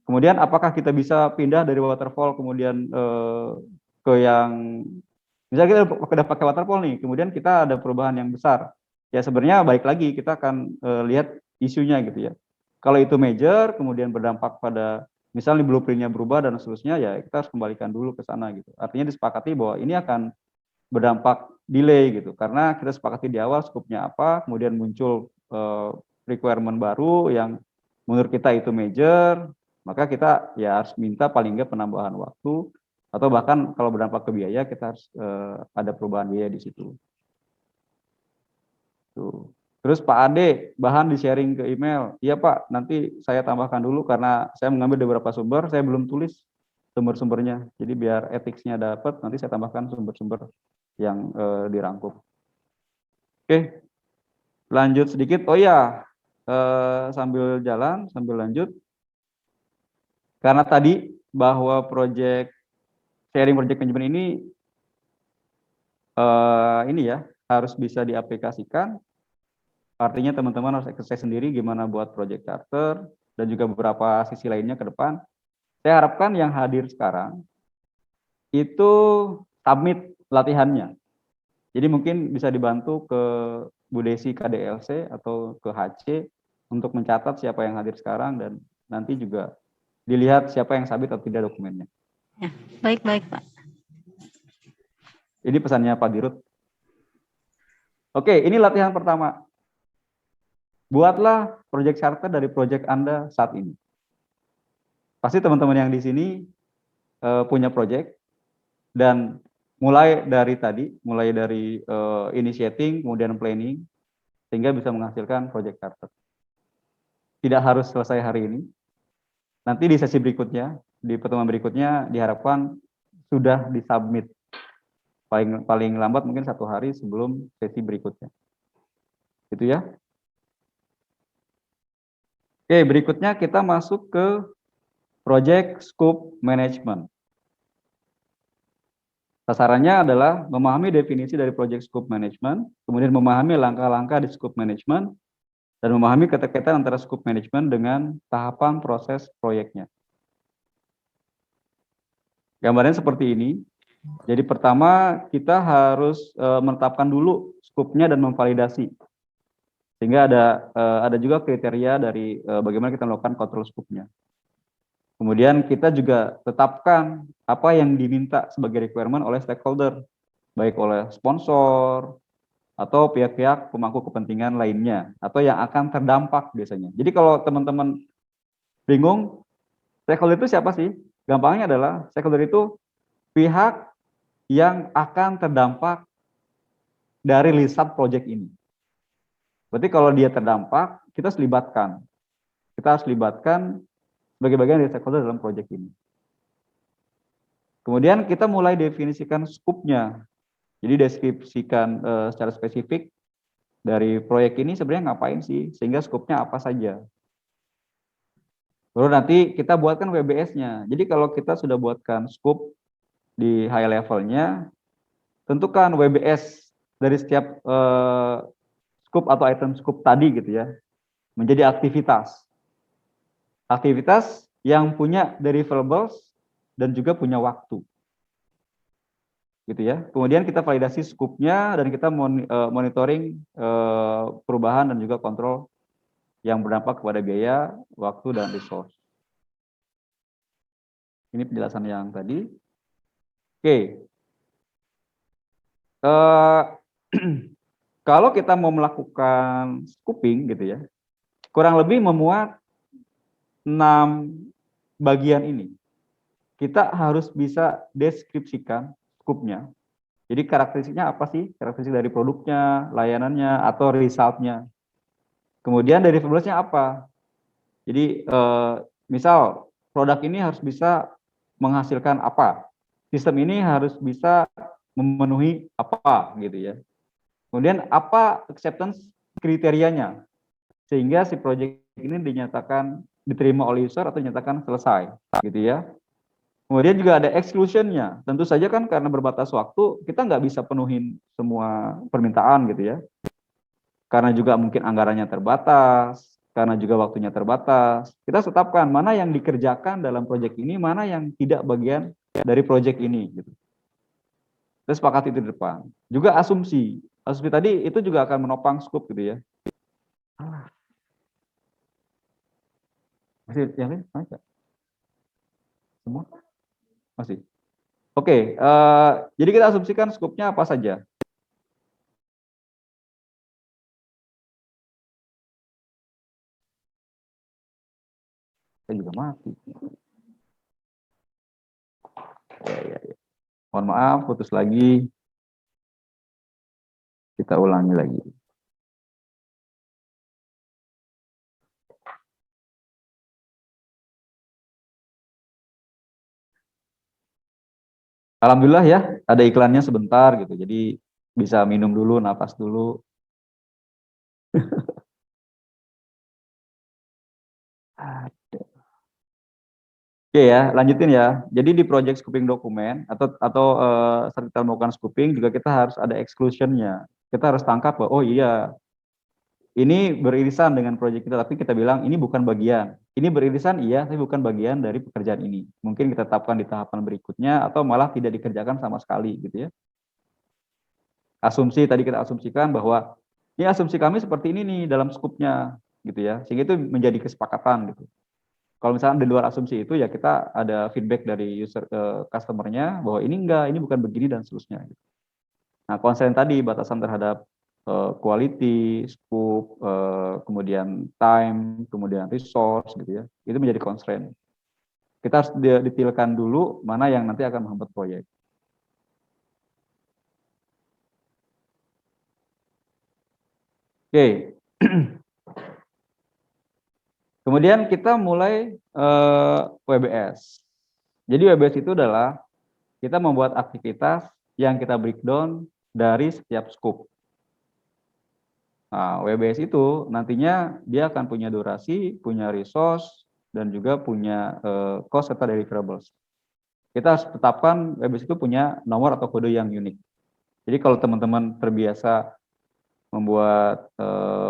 Kemudian apakah kita bisa pindah dari waterfall kemudian ke yang misalnya kita udah pakai waterfall nih, kemudian kita ada perubahan yang besar. Ya sebenarnya baik lagi kita akan lihat isunya gitu ya. Kalau itu major kemudian berdampak pada misalnya blueprint-nya berubah dan seterusnya, ya kita harus kembalikan dulu ke sana gitu. Artinya disepakati bahwa ini akan berdampak delay gitu, karena kita sepakati di awal skupnya apa, kemudian muncul requirement baru yang menurut kita itu major, maka kita ya harus minta paling nggak penambahan waktu, atau bahkan kalau berdampak ke biaya kita harus ada perubahan biaya di situ. Tuh. Terus Pak Ade, bahan di-sharing ke email. Iya Pak, nanti saya tambahkan dulu karena saya mengambil beberapa sumber, saya belum tulis sumber-sumbernya. Jadi biar etiknya dapat, nanti saya tambahkan sumber-sumber yang dirangkum. Oke, lanjut sedikit. Oh ya, sambil jalan, sambil lanjut. Karena tadi bahwa sharing project management ini ya harus bisa diaplikasikan. Artinya teman-teman harus exercise sendiri gimana buat project charter dan juga beberapa sisi lainnya ke depan. Saya harapkan yang hadir sekarang itu submit latihannya. Jadi mungkin bisa dibantu ke Bu Desi KDLC atau ke HC untuk mencatat siapa yang hadir sekarang dan nanti juga dilihat siapa yang submit atau tidak dokumennya. Ya, baik Pak. Ini pesannya Pak Dirut. Oke, ini latihan pertama. Buatlah project charter dari project Anda saat ini. Pasti teman-teman yang di sini punya project dan mulai dari initiating, kemudian planning, sehingga bisa menghasilkan project charter. Tidak harus selesai hari ini. Nanti di sesi berikutnya, di pertemuan berikutnya diharapkan sudah disubmit. Paling lambat mungkin 1 hari sebelum sesi berikutnya. Gitu ya. Oke, berikutnya kita masuk ke project scope management. Sasarannya adalah memahami definisi dari project scope management, kemudian memahami langkah-langkah di scope management, dan memahami keterkaitan antara scope management dengan tahapan proses proyeknya. Gambarnya seperti ini. Jadi pertama kita harus menetapkan dulu scope-nya dan memvalidasi. Sehingga ada juga kriteria dari bagaimana kita melakukan control scope-nya. Kemudian kita juga tetapkan apa yang diminta sebagai requirement oleh stakeholder, baik oleh sponsor atau pihak-pihak pemangku kepentingan lainnya, atau yang akan terdampak biasanya. Jadi kalau teman-teman bingung, stakeholder itu siapa sih? Gampangnya adalah stakeholder itu pihak yang akan terdampak dari riset project ini. Berarti kalau dia terdampak, kita harus libatkan. Kita harus libatkan sebagai bagian dari stakeholder dalam project ini. Kemudian kita mulai definisikan scope-nya. Jadi deskripsikan secara spesifik dari proyek ini sebenarnya ngapain sih, sehingga scope-nya apa saja. Baru nanti kita buatkan WBS-nya. Jadi kalau kita sudah buatkan scope di high level-nya, tentukan WBS dari setiap scope atau item scope tadi gitu ya, menjadi aktivitas. Aktivitas yang punya deliverables dan juga punya waktu. Gitu ya. Kemudian kita validasi scope-nya dan kita monitoring perubahan dan juga kontrol yang berdampak kepada biaya, waktu, dan resource. Ini penjelasan yang tadi. Oke. Kalau kita mau melakukan scoping gitu ya, kurang lebih memuat 6 bagian ini. Kita harus bisa deskripsikan scope-nya. Jadi karakteristiknya apa sih? Karakteristik dari produknya, layanannya, atau result-nya. Kemudian dari deliverables-nya apa? Jadi misal produk ini harus bisa menghasilkan apa? Sistem ini harus bisa memenuhi apa gitu ya. Kemudian apa acceptance kriterianya sehingga si project ini dinyatakan diterima oleh user atau dinyatakan selesai gitu ya. Kemudian juga ada exclusion-nya. Tentu saja kan karena berbatas waktu, kita nggak bisa penuhin semua permintaan gitu ya. Karena juga mungkin anggarannya terbatas, karena juga waktunya terbatas. Kita tetapkan mana yang dikerjakan dalam proyek ini, mana yang tidak bagian dari proyek ini. Gitu. Kita sepakat itu di depan. Juga asumsi. Asumsi tadi itu juga akan menopang scope gitu ya. Masih yang lain? Semua? Masih. Oke, jadi kita asumsikan skopnya apa saja. Saya juga mati. Ya. Mohon maaf, putus lagi. Kita ulangi lagi. Alhamdulillah ya, ada iklannya sebentar gitu. Jadi bisa minum dulu, napas dulu. Oke ya, lanjutin ya. Jadi di project scoping dokumen atau saat kita melakukan scoping juga kita harus ada exclusion-nya. Kita harus tangkap bahwa oh iya, ini beririsan dengan proyek kita, tapi kita bilang ini bukan bagian. Ini beririsan iya, tapi bukan bagian dari pekerjaan ini. Mungkin kita tetapkan di tahapan berikutnya atau malah tidak dikerjakan sama sekali gitu ya. Asumsi tadi kita asumsikan bahwa ini asumsi kami seperti ini nih dalam skupnya gitu ya. Sehingga itu menjadi kesepakatan gitu. Kalau misalnya di luar asumsi itu ya kita ada feedback dari user customer-nya bahwa ini enggak, ini bukan begini dan seterusnya. Gitu. Nah, konsen tadi batasan terhadap quality, scope, kemudian time, kemudian resource gitu ya. Itu menjadi constraint. Kita harus detailkan dulu mana yang nanti akan menghambat proyek. Oke. Kemudian kita mulai WBS. Jadi WBS itu adalah kita membuat aktivitas yang kita breakdown dari setiap scope. Nah, WBS itu nantinya dia akan punya durasi, punya resource, dan juga punya cost serta deliverables. Kita harus tetapkan WBS itu punya nomor atau kode yang unik. Jadi kalau teman-teman terbiasa membuat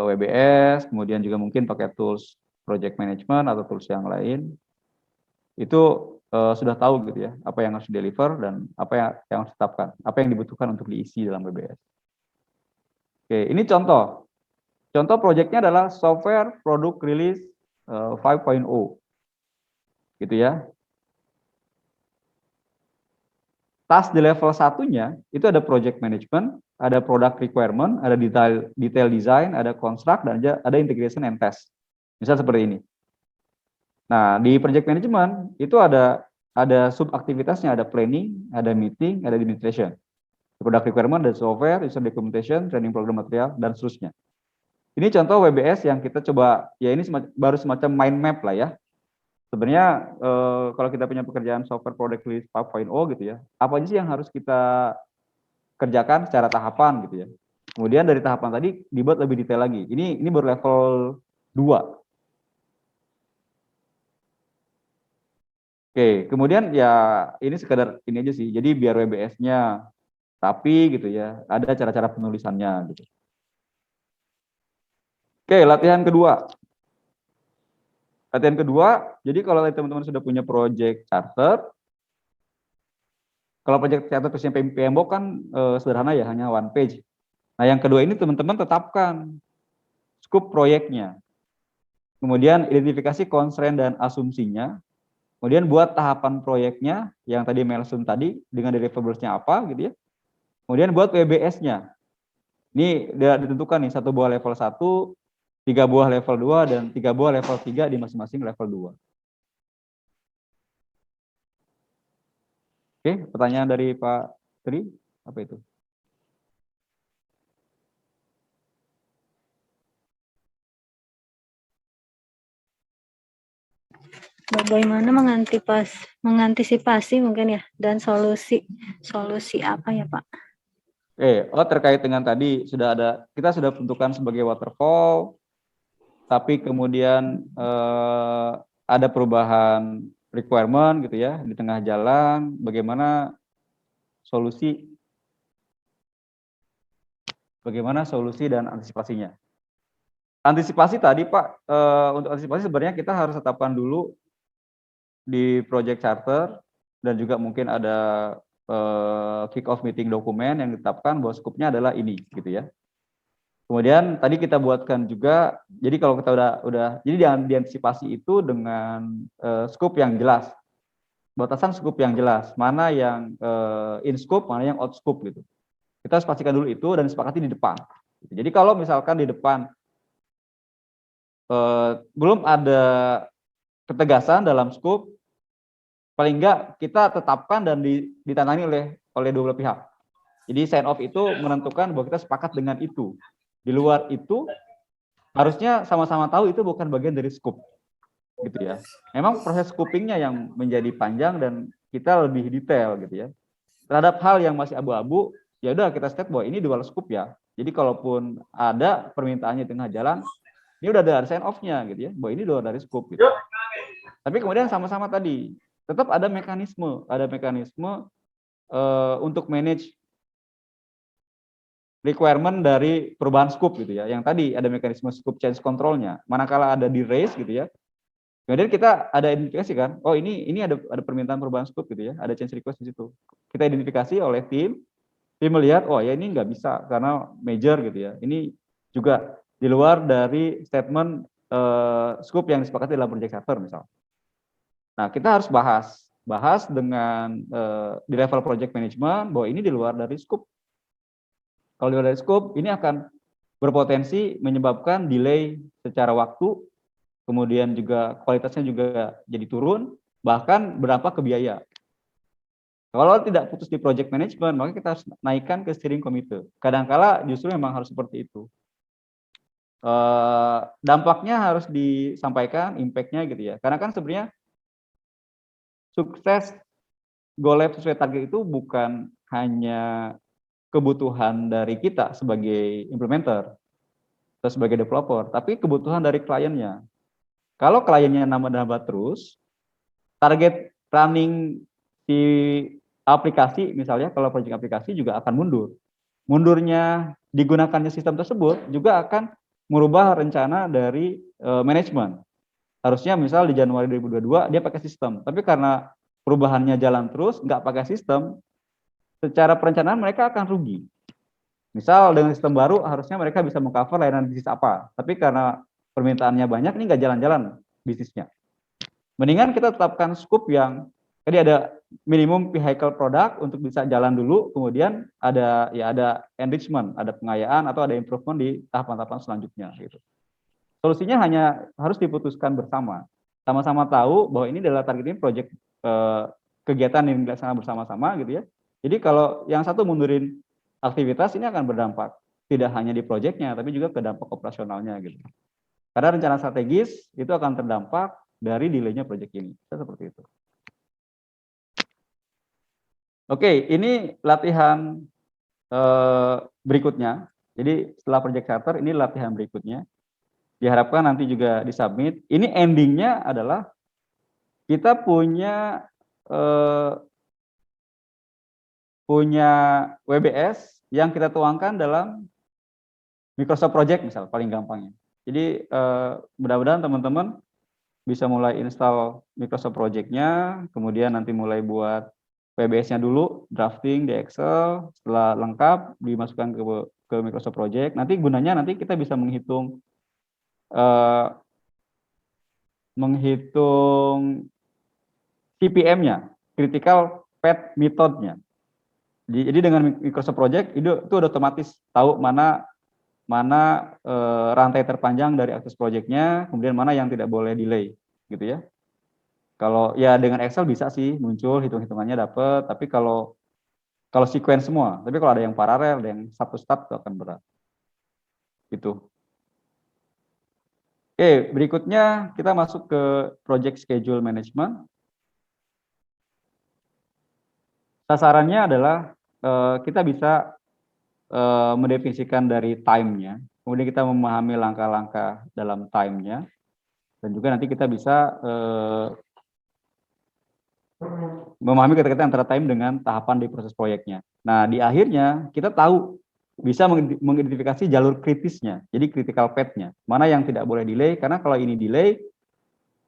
WBS, kemudian juga mungkin pakai tools project management atau tools yang lain, itu sudah tahu gitu ya, apa yang harus deliver dan apa yang harus ditetapkan, apa yang dibutuhkan untuk diisi dalam WBS. Oke, ini contoh. Contoh proyeknya adalah software product release 5.0. Gitu ya. Task di level satunya itu ada project management, ada product requirement, ada detail design, ada construct, dan ada integration and test. Misal seperti ini. Nah, di project management itu ada sub aktivitasnya, ada planning, ada meeting, ada administration. Product requirement, ada software, user documentation, training program material, dan seterusnya. Ini contoh WBS yang kita coba, ya ini baru semacam mind map lah ya. Sebenarnya kalau kita punya pekerjaan software product release 5.0 gitu ya, apa aja sih yang harus kita kerjakan secara tahapan gitu ya. Kemudian dari tahapan tadi dibuat lebih detail lagi. Ini baru level 2. Oke, kemudian ya ini sekedar ini aja sih. Jadi biar WBS-nya rapi gitu ya, ada cara-cara penulisannya gitu. Oke, latihan kedua. Latihan kedua, jadi kalau teman-teman sudah punya project charter, kalau project charter terusnya PMBOK kan sederhana ya, hanya one page. Nah yang kedua ini teman-teman tetapkan scope proyeknya. Kemudian identifikasi constraint dan asumsinya. Kemudian buat tahapan proyeknya, yang tadi Melson tadi, dengan deliverables-nya apa gitu ya. Kemudian buat WBS-nya. Ini udah ditentukan nih, 1 buah level 1, 3 buah level 2, dan 3 buah level 3 di masing-masing level 2. Oke, pertanyaan dari Pak Tri, apa itu? Bagaimana mengantisipasi mungkin ya, dan solusi apa ya Pak? Terkait dengan tadi kita sudah tentukan sebagai waterfall, tapi kemudian ada perubahan requirement gitu ya, di tengah jalan, bagaimana solusi dan antisipasinya. Antisipasi tadi Pak, untuk antisipasi sebenarnya kita harus tetapkan dulu di project charter dan juga mungkin ada kick off meeting dokumen yang ditetapkan bahwa skupnya adalah ini gitu ya. Kemudian tadi kita buatkan juga, jadi kalau kita udah jadi diantisipasi itu dengan scope yang jelas, batasan scope yang jelas, mana yang in scope, mana yang out scope gitu. Kita harus pastikan dulu itu dan disepakati di depan. Jadi kalau misalkan di depan belum ada ketegasan dalam scope, paling enggak kita tetapkan dan ditandani oleh dua belah pihak. Jadi sign off itu menentukan bahwa kita sepakat dengan itu. Di luar itu harusnya sama-sama tahu itu bukan bagian dari scope, gitu ya. Memang proses scopingnya yang menjadi panjang dan kita lebih detail, gitu ya. Terhadap hal yang masih abu-abu, ya udah kita state bahwa ini di luar scope ya. Jadi kalaupun ada permintaannya di tengah jalan, ini udah ada sign off-nya, gitu ya, bahwa ini di luar dari scope. Gitu. Tapi kemudian sama-sama tadi tetap ada mekanisme untuk manage requirement dari perubahan scope gitu ya. Yang tadi ada mekanisme scope change control-nya. Manakala ada di raise gitu ya. Kemudian kita ada identifikasi kan, oh ini ada permintaan perubahan scope gitu ya, ada change request di situ. Kita identifikasi oleh tim melihat, oh ya ini nggak bisa karena major gitu ya. Ini juga di luar dari statement scope yang disepakati dalam project charter misal. Nah kita harus bahas dengan di level project management bahwa ini di luar dari scope. Kalau di luar dari scope, ini akan berpotensi menyebabkan delay secara waktu, kemudian juga kualitasnya juga jadi turun, bahkan berdampak ke biaya. Kalau tidak putus di project management, maka kita harus naikkan ke steering committee. Kadangkala justru memang harus seperti itu. Dampaknya harus disampaikan, impact-nya gitu ya. Karena kan sebenarnya sukses go live sesuai target itu bukan hanya kebutuhan dari kita sebagai implementer atau sebagai developer, tapi kebutuhan dari kliennya. Kalau kliennya nambah terus, target running di aplikasi misalnya, kalau project aplikasi juga akan mundur. Mundurnya digunakannya sistem tersebut juga akan merubah rencana dari manajemen. Harusnya misal di Januari 2022 dia pakai sistem, tapi karena perubahannya jalan terus, nggak pakai sistem, secara perencanaan mereka akan rugi. Misal dengan sistem baru harusnya mereka bisa mengcover layanan bisnis apa, tapi karena permintaannya banyak ini nggak jalan-jalan bisnisnya. Mendingan kita tetapkan scope yang jadi ada minimum vehicle product untuk bisa jalan dulu, kemudian ada enrichment, ada pengayaan atau ada improvement di tahapan-tahapan selanjutnya gitu. Solusinya hanya harus diputuskan bersama. Sama-sama tahu bahwa ini adalah targeting project kegiatan yang dilaksanakan bersama-sama gitu ya. Jadi kalau yang satu mundurin aktivitas ini akan berdampak tidak hanya di proyeknya tapi juga ke dampak operasionalnya gitu. Karena rencana strategis itu akan terdampak dari delaynya proyek ini. Seperti itu. Oke, ini latihan berikutnya. Jadi setelah project charter ini latihan berikutnya. Diharapkan nanti juga disubmit. Ini endingnya adalah kita punya WBS yang kita tuangkan dalam Microsoft Project misal, paling gampangnya. Jadi mudah-mudahan teman-teman bisa mulai install Microsoft Project-nya, kemudian nanti mulai buat WBS-nya dulu, drafting di Excel, setelah lengkap dimasukkan ke Microsoft Project. Nanti gunanya nanti kita bisa menghitung CPM-nya, Critical Path Method-nya. Jadi dengan Microsoft Project itu udah otomatis tahu mana rantai terpanjang dari akses project-nya, kemudian mana yang tidak boleh delay, gitu ya. Kalau ya dengan Excel bisa sih muncul hitung-hitungannya dapat, tapi kalau sequence semua, tapi kalau ada yang paralel, ada yang satu step itu akan berat. Gitu. Oke, berikutnya kita masuk ke project schedule management. Sasarannya adalah kita bisa mendefinisikan dari time-nya, kemudian kita memahami langkah-langkah dalam time-nya, dan juga nanti kita bisa memahami kaitan antara time dengan tahapan di proses proyeknya. Nah, di akhirnya kita tahu bisa mengidentifikasi jalur kritisnya, jadi critical path-nya. Mana yang tidak boleh delay, karena kalau ini delay,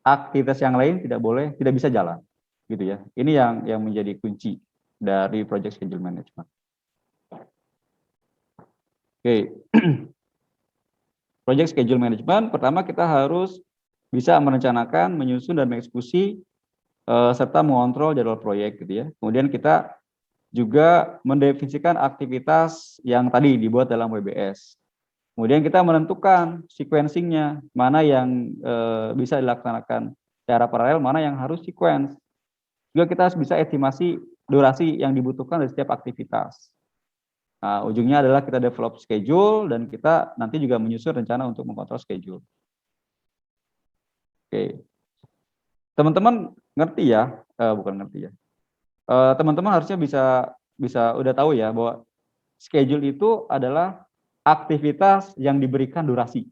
aktivitas yang lain tidak bisa jalan. Gitu ya. Ini yang menjadi kunci dari project schedule management. Oke. Project schedule management, pertama kita harus bisa merencanakan, menyusun, dan mengeksekusi serta mengontrol jadwal proyek gitu ya. Kemudian kita juga mendefinisikan aktivitas yang tadi dibuat dalam WBS. Kemudian kita menentukan sequencing-nya, mana yang bisa dilaksanakan secara paralel, mana yang harus sequence. Juga kita harus bisa estimasi durasi yang dibutuhkan dari setiap aktivitas. Nah, ujungnya adalah kita develop schedule dan kita nanti juga menyusun rencana untuk mengontrol schedule. Oke. Teman-teman ngerti ya? Bukan ngerti ya. Teman-teman harusnya bisa udah tahu ya bahwa schedule itu adalah aktivitas yang diberikan durasi,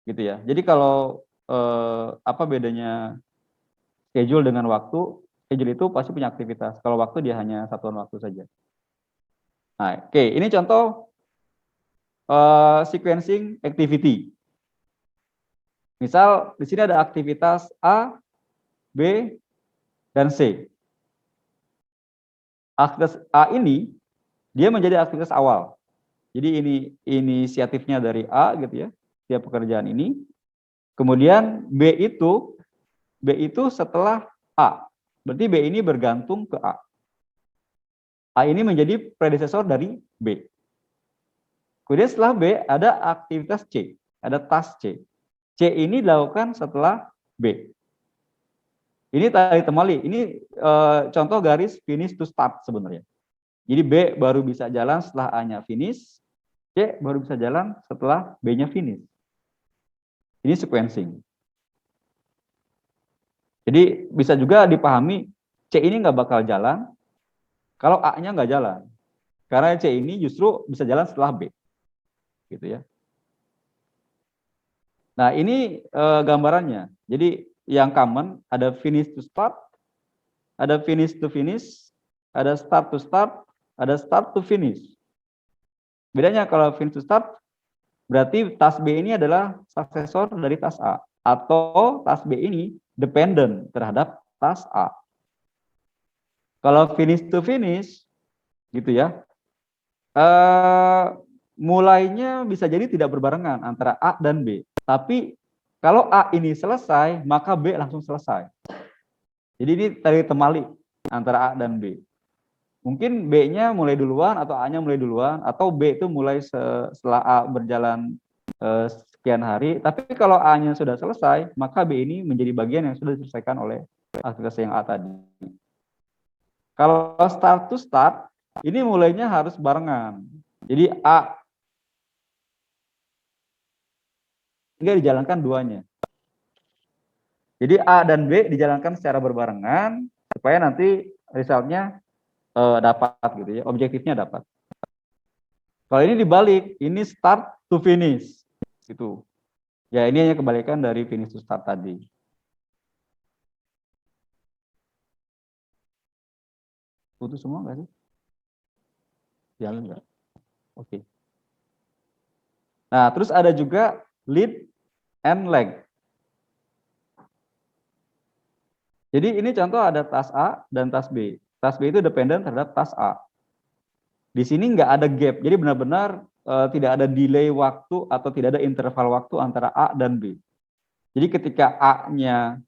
gitu ya. Jadi kalau apa bedanya schedule dengan waktu? Schedule itu pasti punya aktivitas. Kalau waktu dia hanya satuan waktu saja. Nah, oke, ini contoh sequencing activity. Misal di sini ada aktivitas A, B, dan C. Aktivitas A ini dia menjadi aktivitas awal. Jadi ini inisiatifnya dari A gitu ya, setiap pekerjaan ini. Kemudian B itu setelah A. Berarti B ini bergantung ke A. A ini menjadi predesesor dari B. Kemudian setelah B ada aktivitas C, ada task C. C ini dilakukan setelah B. Ini tadi temali, ini contoh garis finish to start sebenarnya. Jadi B baru bisa jalan setelah A-nya finish, C baru bisa jalan setelah B-nya finish. Ini sequencing. Jadi bisa juga dipahami C ini nggak bakal jalan kalau A-nya nggak jalan. Karena C ini justru bisa jalan setelah B. Gitu ya. Nah, ini gambarannya. Jadi yang common ada finish to start, ada finish to finish, ada start to start, ada start to finish. Bedanya kalau finish to start berarti task B ini adalah suksesor dari task A, atau task B ini dependent terhadap task A. Kalau finish to finish gitu ya, mulainya bisa jadi tidak berbarengan antara A dan B. Tapi kalau A ini selesai, maka B langsung selesai. Jadi ini tadi temali antara A dan B. Mungkin B-nya mulai duluan atau A-nya mulai duluan, atau B itu mulai setelah A berjalan sekian hari. Tapi kalau A-nya sudah selesai, maka B ini menjadi bagian yang sudah diselesaikan oleh aktivitas yang A tadi. Kalau start to start, ini mulainya harus barengan. Jadi A sehingga dijalankan duanya. Jadi A dan B dijalankan secara berbarengan supaya nanti resultnya dapat gitu ya, objektifnya dapat. Kalau ini dibalik, ini start to finish gitu. Ya ini hanya kebalikan dari finish to start tadi. Putus semua nggak sih? Jalan nggak? Oke. Nah terus ada juga lead and lag. Jadi ini contoh ada task A dan task B. Task B itu dependent terhadap task A. Di sini nggak ada gap, jadi benar-benar tidak ada delay waktu atau tidak ada interval waktu antara A dan B. Jadi ketika A-nya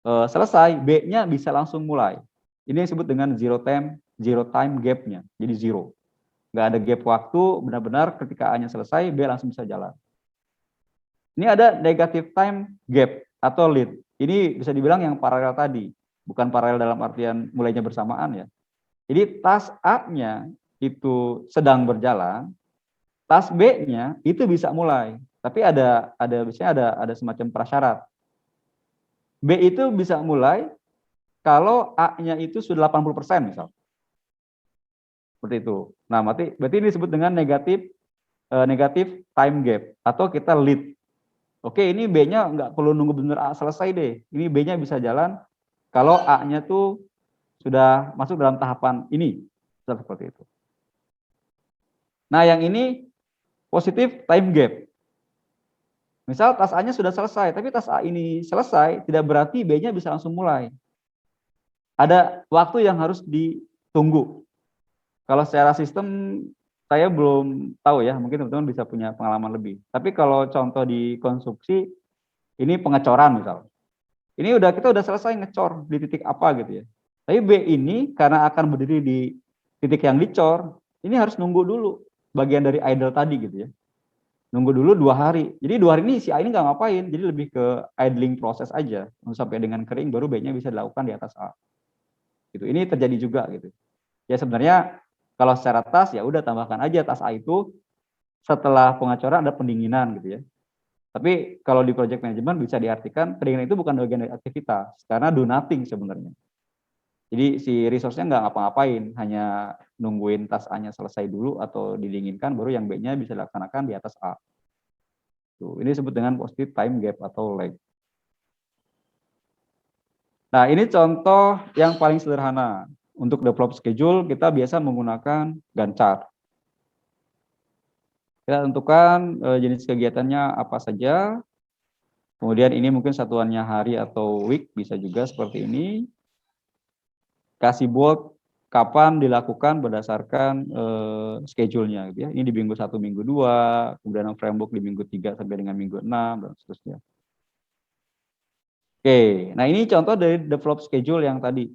selesai, B-nya bisa langsung mulai. Ini yang disebut dengan zero time gap-nya, jadi zero. Nggak ada gap waktu, benar-benar ketika A-nya selesai, B langsung bisa jalan. Ini ada negative time gap atau lead. Ini bisa dibilang yang paralel tadi, bukan paralel dalam artian mulainya bersamaan ya. Jadi task A-nya itu sedang berjalan, task B-nya itu bisa mulai, tapi biasanya ada semacam prasyarat. B itu bisa mulai kalau A-nya itu sudah 80% misal. Seperti itu. Nah, berarti ini disebut dengan negatif time gap atau kita lead. Oke, ini B-nya nggak perlu nunggu bener A selesai deh. Ini B-nya bisa jalan kalau A-nya tuh sudah masuk dalam tahapan ini, seperti itu. Nah, yang ini positif time gap. Misal tas A-nya sudah selesai, tapi tas A ini selesai, tidak berarti B-nya bisa langsung mulai. Ada waktu yang harus ditunggu. Kalau secara sistem, saya belum tahu ya, mungkin teman-teman bisa punya pengalaman lebih. Tapi kalau contoh di konstruksi, ini pengecoran misal. Ini kita udah selesai ngecor di titik apa gitu ya. Tapi B ini karena akan berdiri di titik yang dicor, ini harus nunggu dulu bagian dari idle tadi gitu ya. Nunggu dulu 2 hari. Jadi 2 hari ini si A ini nggak ngapain, jadi lebih ke idling proses aja. Sampai dengan kering baru B-nya bisa dilakukan di atas A. Gitu. Ini terjadi juga gitu. Ya sebenarnya kalau secara tas ya udah tambahkan aja tas A itu setelah pengecoran ada pendinginan gitu ya. Tapi kalau di project management bisa diartikan pendinginan itu bukan bagian dari aktivitas karena do nothing sebenarnya. Jadi si resource-nya nggak ngapa-ngapain, hanya nungguin tas A-nya selesai dulu atau didinginkan, baru yang B-nya bisa dilaksanakan di atas A. Tuh, ini disebut dengan positive time gap atau lag. Nah, ini contoh yang paling sederhana. Untuk develop schedule, kita biasa menggunakan Gantt chart. Kita tentukan jenis kegiatannya apa saja. Kemudian ini mungkin satuannya hari atau week, bisa juga seperti ini. Kasih bold kapan dilakukan berdasarkan schedule-nya gitu ya. Ini di minggu 1, minggu 2, kemudian framework di minggu 3 sampai dengan minggu 6 dan seterusnya. Oke, nah ini contoh dari develop schedule yang tadi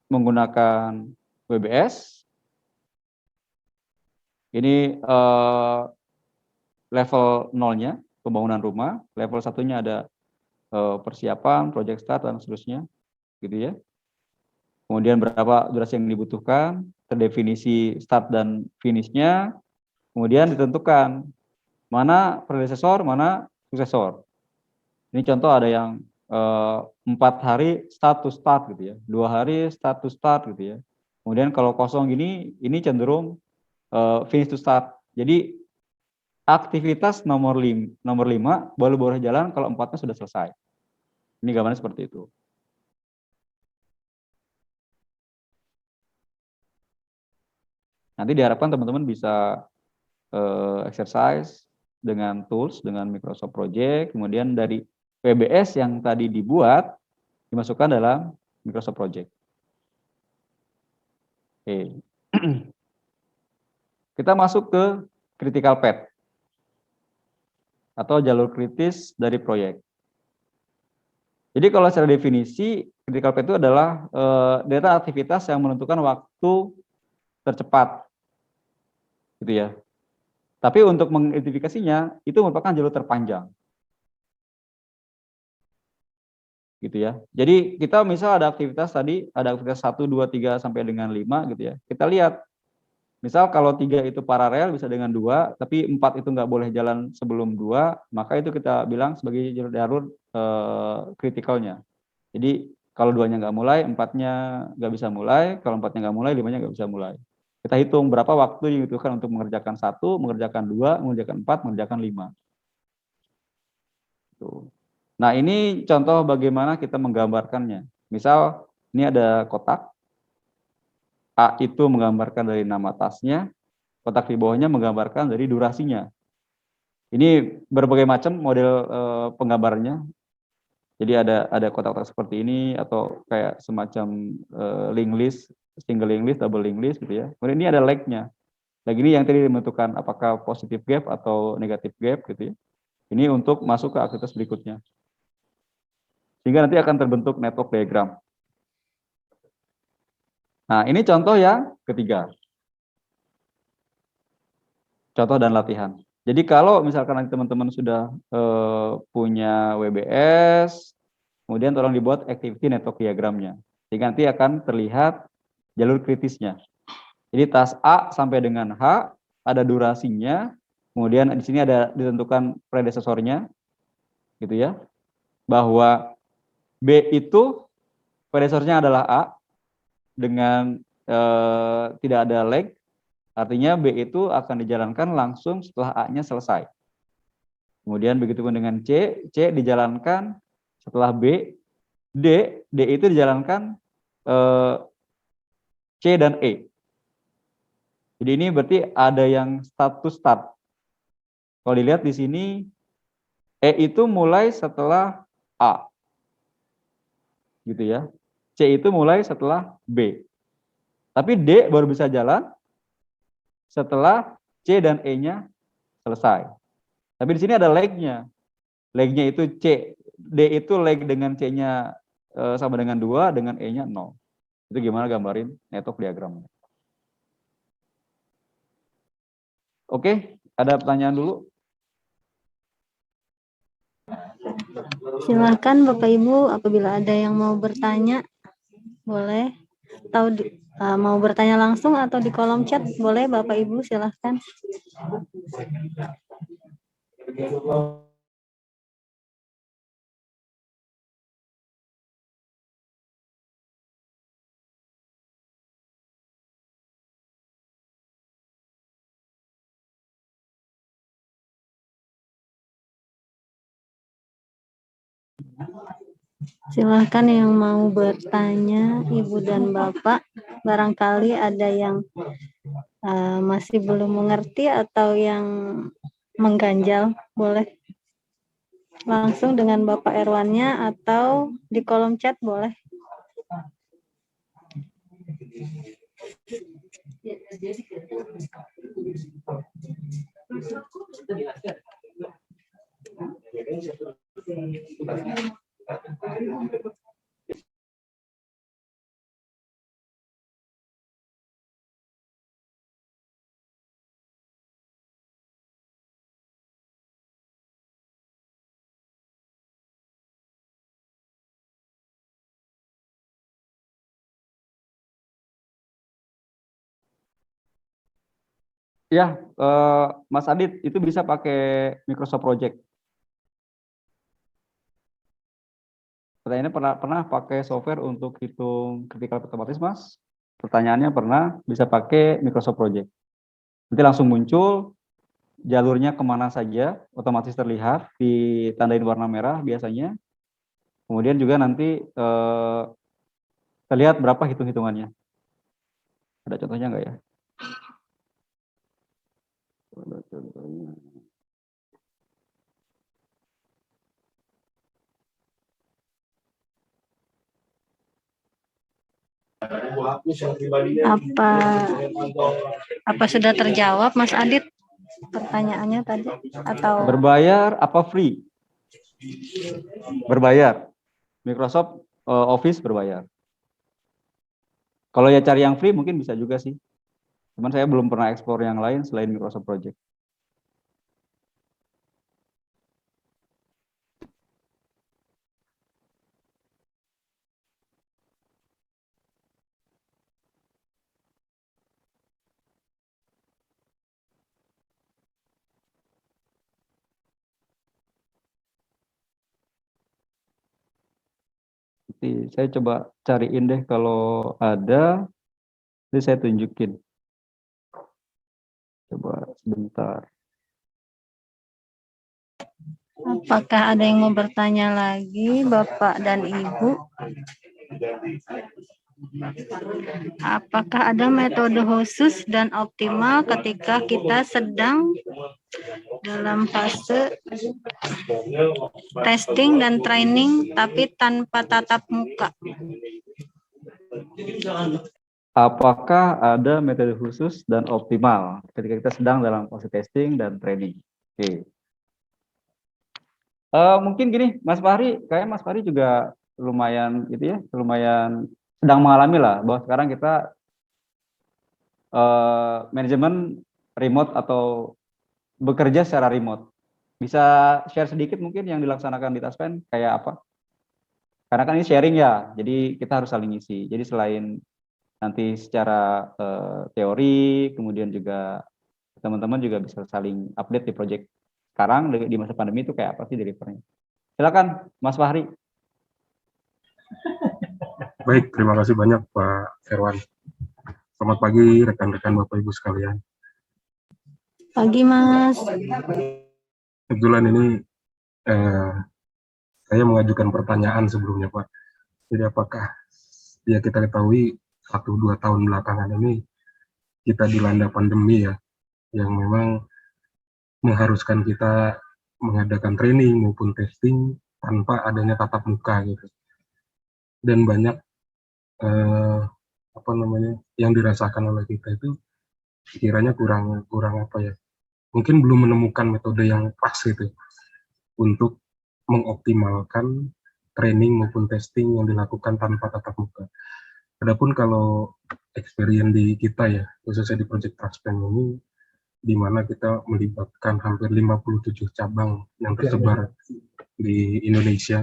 menggunakan WBS. Ini level 0-nya pembangunan rumah, level 1-nya ada persiapan, project start dan seterusnya, gitu ya. Kemudian berapa durasi yang dibutuhkan, terdefinisi start dan finish-nya, kemudian ditentukan mana predecessor, mana successor. Ini contoh ada yang 4 hari start to start gitu ya, 2 hari start to start gitu ya. Kemudian kalau kosong gini, ini cenderung finish to start. Jadi aktivitas nomor 5 baru boleh jalan kalau 4-nya sudah selesai. Ini gambarnya seperti itu. Nanti diharapkan teman-teman bisa exercise dengan tools, dengan Microsoft Project, kemudian dari WBS yang tadi dibuat, dimasukkan dalam Microsoft Project. Oke. Kita masuk ke critical path, atau jalur kritis dari proyek. Jadi kalau secara definisi, critical path itu adalah data aktivitas yang menentukan waktu tercepat, gitu ya. Tapi untuk mengidentifikasinya itu merupakan jalur terpanjang, gitu ya. Jadi kita misal ada aktivitas tadi, ada aktivitas 1, 2, 3 sampai dengan 5, gitu ya. Kita lihat, misal kalau 3 itu paralel bisa dengan 2, tapi 4 itu nggak boleh jalan sebelum 2, maka itu kita bilang sebagai jalur kritikalnya. Jadi kalau 2-nya nggak mulai, 4-nya nggak bisa mulai, kalau 4-nya nggak mulai, 5-nya nggak bisa mulai. Kita hitung berapa waktu yang dibutuhkan untuk mengerjakan 1, mengerjakan 2, mengerjakan 4, mengerjakan 5. Tuh. Nah, ini contoh bagaimana kita menggambarkannya. Misal, ini ada kotak. A itu menggambarkan dari nama tasnya, kotak di bawahnya menggambarkan dari durasinya. Ini berbagai macam model penggambarannya. Jadi ada kotak-kotak seperti ini atau kayak semacam linked list, single linked list, double linked list gitu ya. Kemudian ini ada lag-nya. Lag ini yang tadi menentukan apakah positive gap atau negative gap gitu ya. Ini untuk masuk ke aktivitas berikutnya. Sehingga nanti akan terbentuk network diagram. Nah, ini contoh yang ketiga. Contoh dan latihan. Jadi kalau misalkan nanti teman-teman sudah punya WBS, kemudian tolong dibuat activity network diagramnya. Sehingga nanti akan terlihat jalur kritisnya. Jadi tas A sampai dengan H ada durasinya, kemudian di sini ada ditentukan predecessornya, gitu ya. Bahwa B itu predecessornya adalah A dengan tidak ada lag. Artinya B itu akan dijalankan langsung setelah A-nya selesai. Kemudian begitu pun dengan C dijalankan setelah B D itu dijalankan C dan E. Jadi ini berarti ada yang status start. Kalau dilihat di sini, E itu mulai setelah A. Gitu ya. C itu mulai setelah B. Tapi D baru bisa jalan setelah C dan E-nya selesai. Tapi di sini ada lag-nya. Lag-nya itu C. D itu lag dengan C-nya sama dengan 2, dengan E-nya 0. Itu gimana gambarin network diagramnya. Oke, ada pertanyaan dulu? Silahkan Bapak Ibu, apabila ada yang mau bertanya, boleh. Atau mau bertanya langsung atau di kolom chat, boleh Bapak Ibu, silahkan. Silahkan yang mau bertanya, Ibu dan Bapak. Barangkali ada yang masih belum mengerti atau yang mengganjal, boleh langsung dengan Bapak Erwannya atau di kolom chat boleh. Ya, Mas Adit, itu bisa pakai Microsoft Project. Pertanyaannya pernah pakai software untuk hitung critical otomatis, Mas? Pertanyaannya pernah, bisa pakai Microsoft Project. Nanti langsung muncul jalurnya kemana saja, otomatis terlihat, ditandain warna merah biasanya. Kemudian juga nanti terlihat berapa hitung-hitungannya. Ada contohnya nggak ya? Ada contohnya. Apa sudah terjawab Mas Adit pertanyaannya tadi atau Berbayar apa free? Berbayar. Microsoft Office berbayar. Kalau ya cari yang free mungkin bisa juga sih. Cuman saya belum pernah ekspor yang lain selain Microsoft Project. Nanti saya coba cariin deh kalau ada, nanti saya tunjukin. Coba sebentar. apakah ada yang mau bertanya lagi Bapak dan Ibu? Apakah ada metode khusus dan optimal ketika kita sedang dalam fase testing dan training tapi tanpa tatap muka? Apakah ada metode khusus dan optimal ketika kita sedang dalam fase testing dan training? Oke. Mungkin gini, Mas Fahri, kayak Mas Fahri juga lumayan gitu ya, lumayan sedang mengalami lah bahwa sekarang kita manajemen remote atau bekerja secara remote. Bisa share sedikit mungkin yang dilaksanakan di Taspen kayak apa? Karena kan ini sharing ya, jadi kita harus saling isi. Jadi selain nanti secara teori, kemudian juga teman-teman juga bisa saling update di project sekarang di masa pandemi itu kayak apa sih delivernya. Silakan Mas Fahri. Baik, terima kasih banyak Pak Herwan. Selamat pagi rekan-rekan Bapak Ibu sekalian. Pagi Mas. Kebetulan ini saya mengajukan pertanyaan sebelumnya Pak. Jadi apakah ya kita ketahui 1-2 tahun belakangan ini kita dilanda pandemi ya, yang memang mengharuskan kita mengadakan training maupun testing tanpa adanya tatap muka gitu. Dan banyak yang dirasakan oleh kita itu kiranya kurang apa ya, mungkin belum menemukan metode yang pas gitu untuk mengoptimalkan training maupun testing yang dilakukan tanpa tatap muka. Adapun kalau experience di kita ya, khususnya di Project Trustbank ini, di mana kita melibatkan hampir 57 cabang yang tersebar di Indonesia,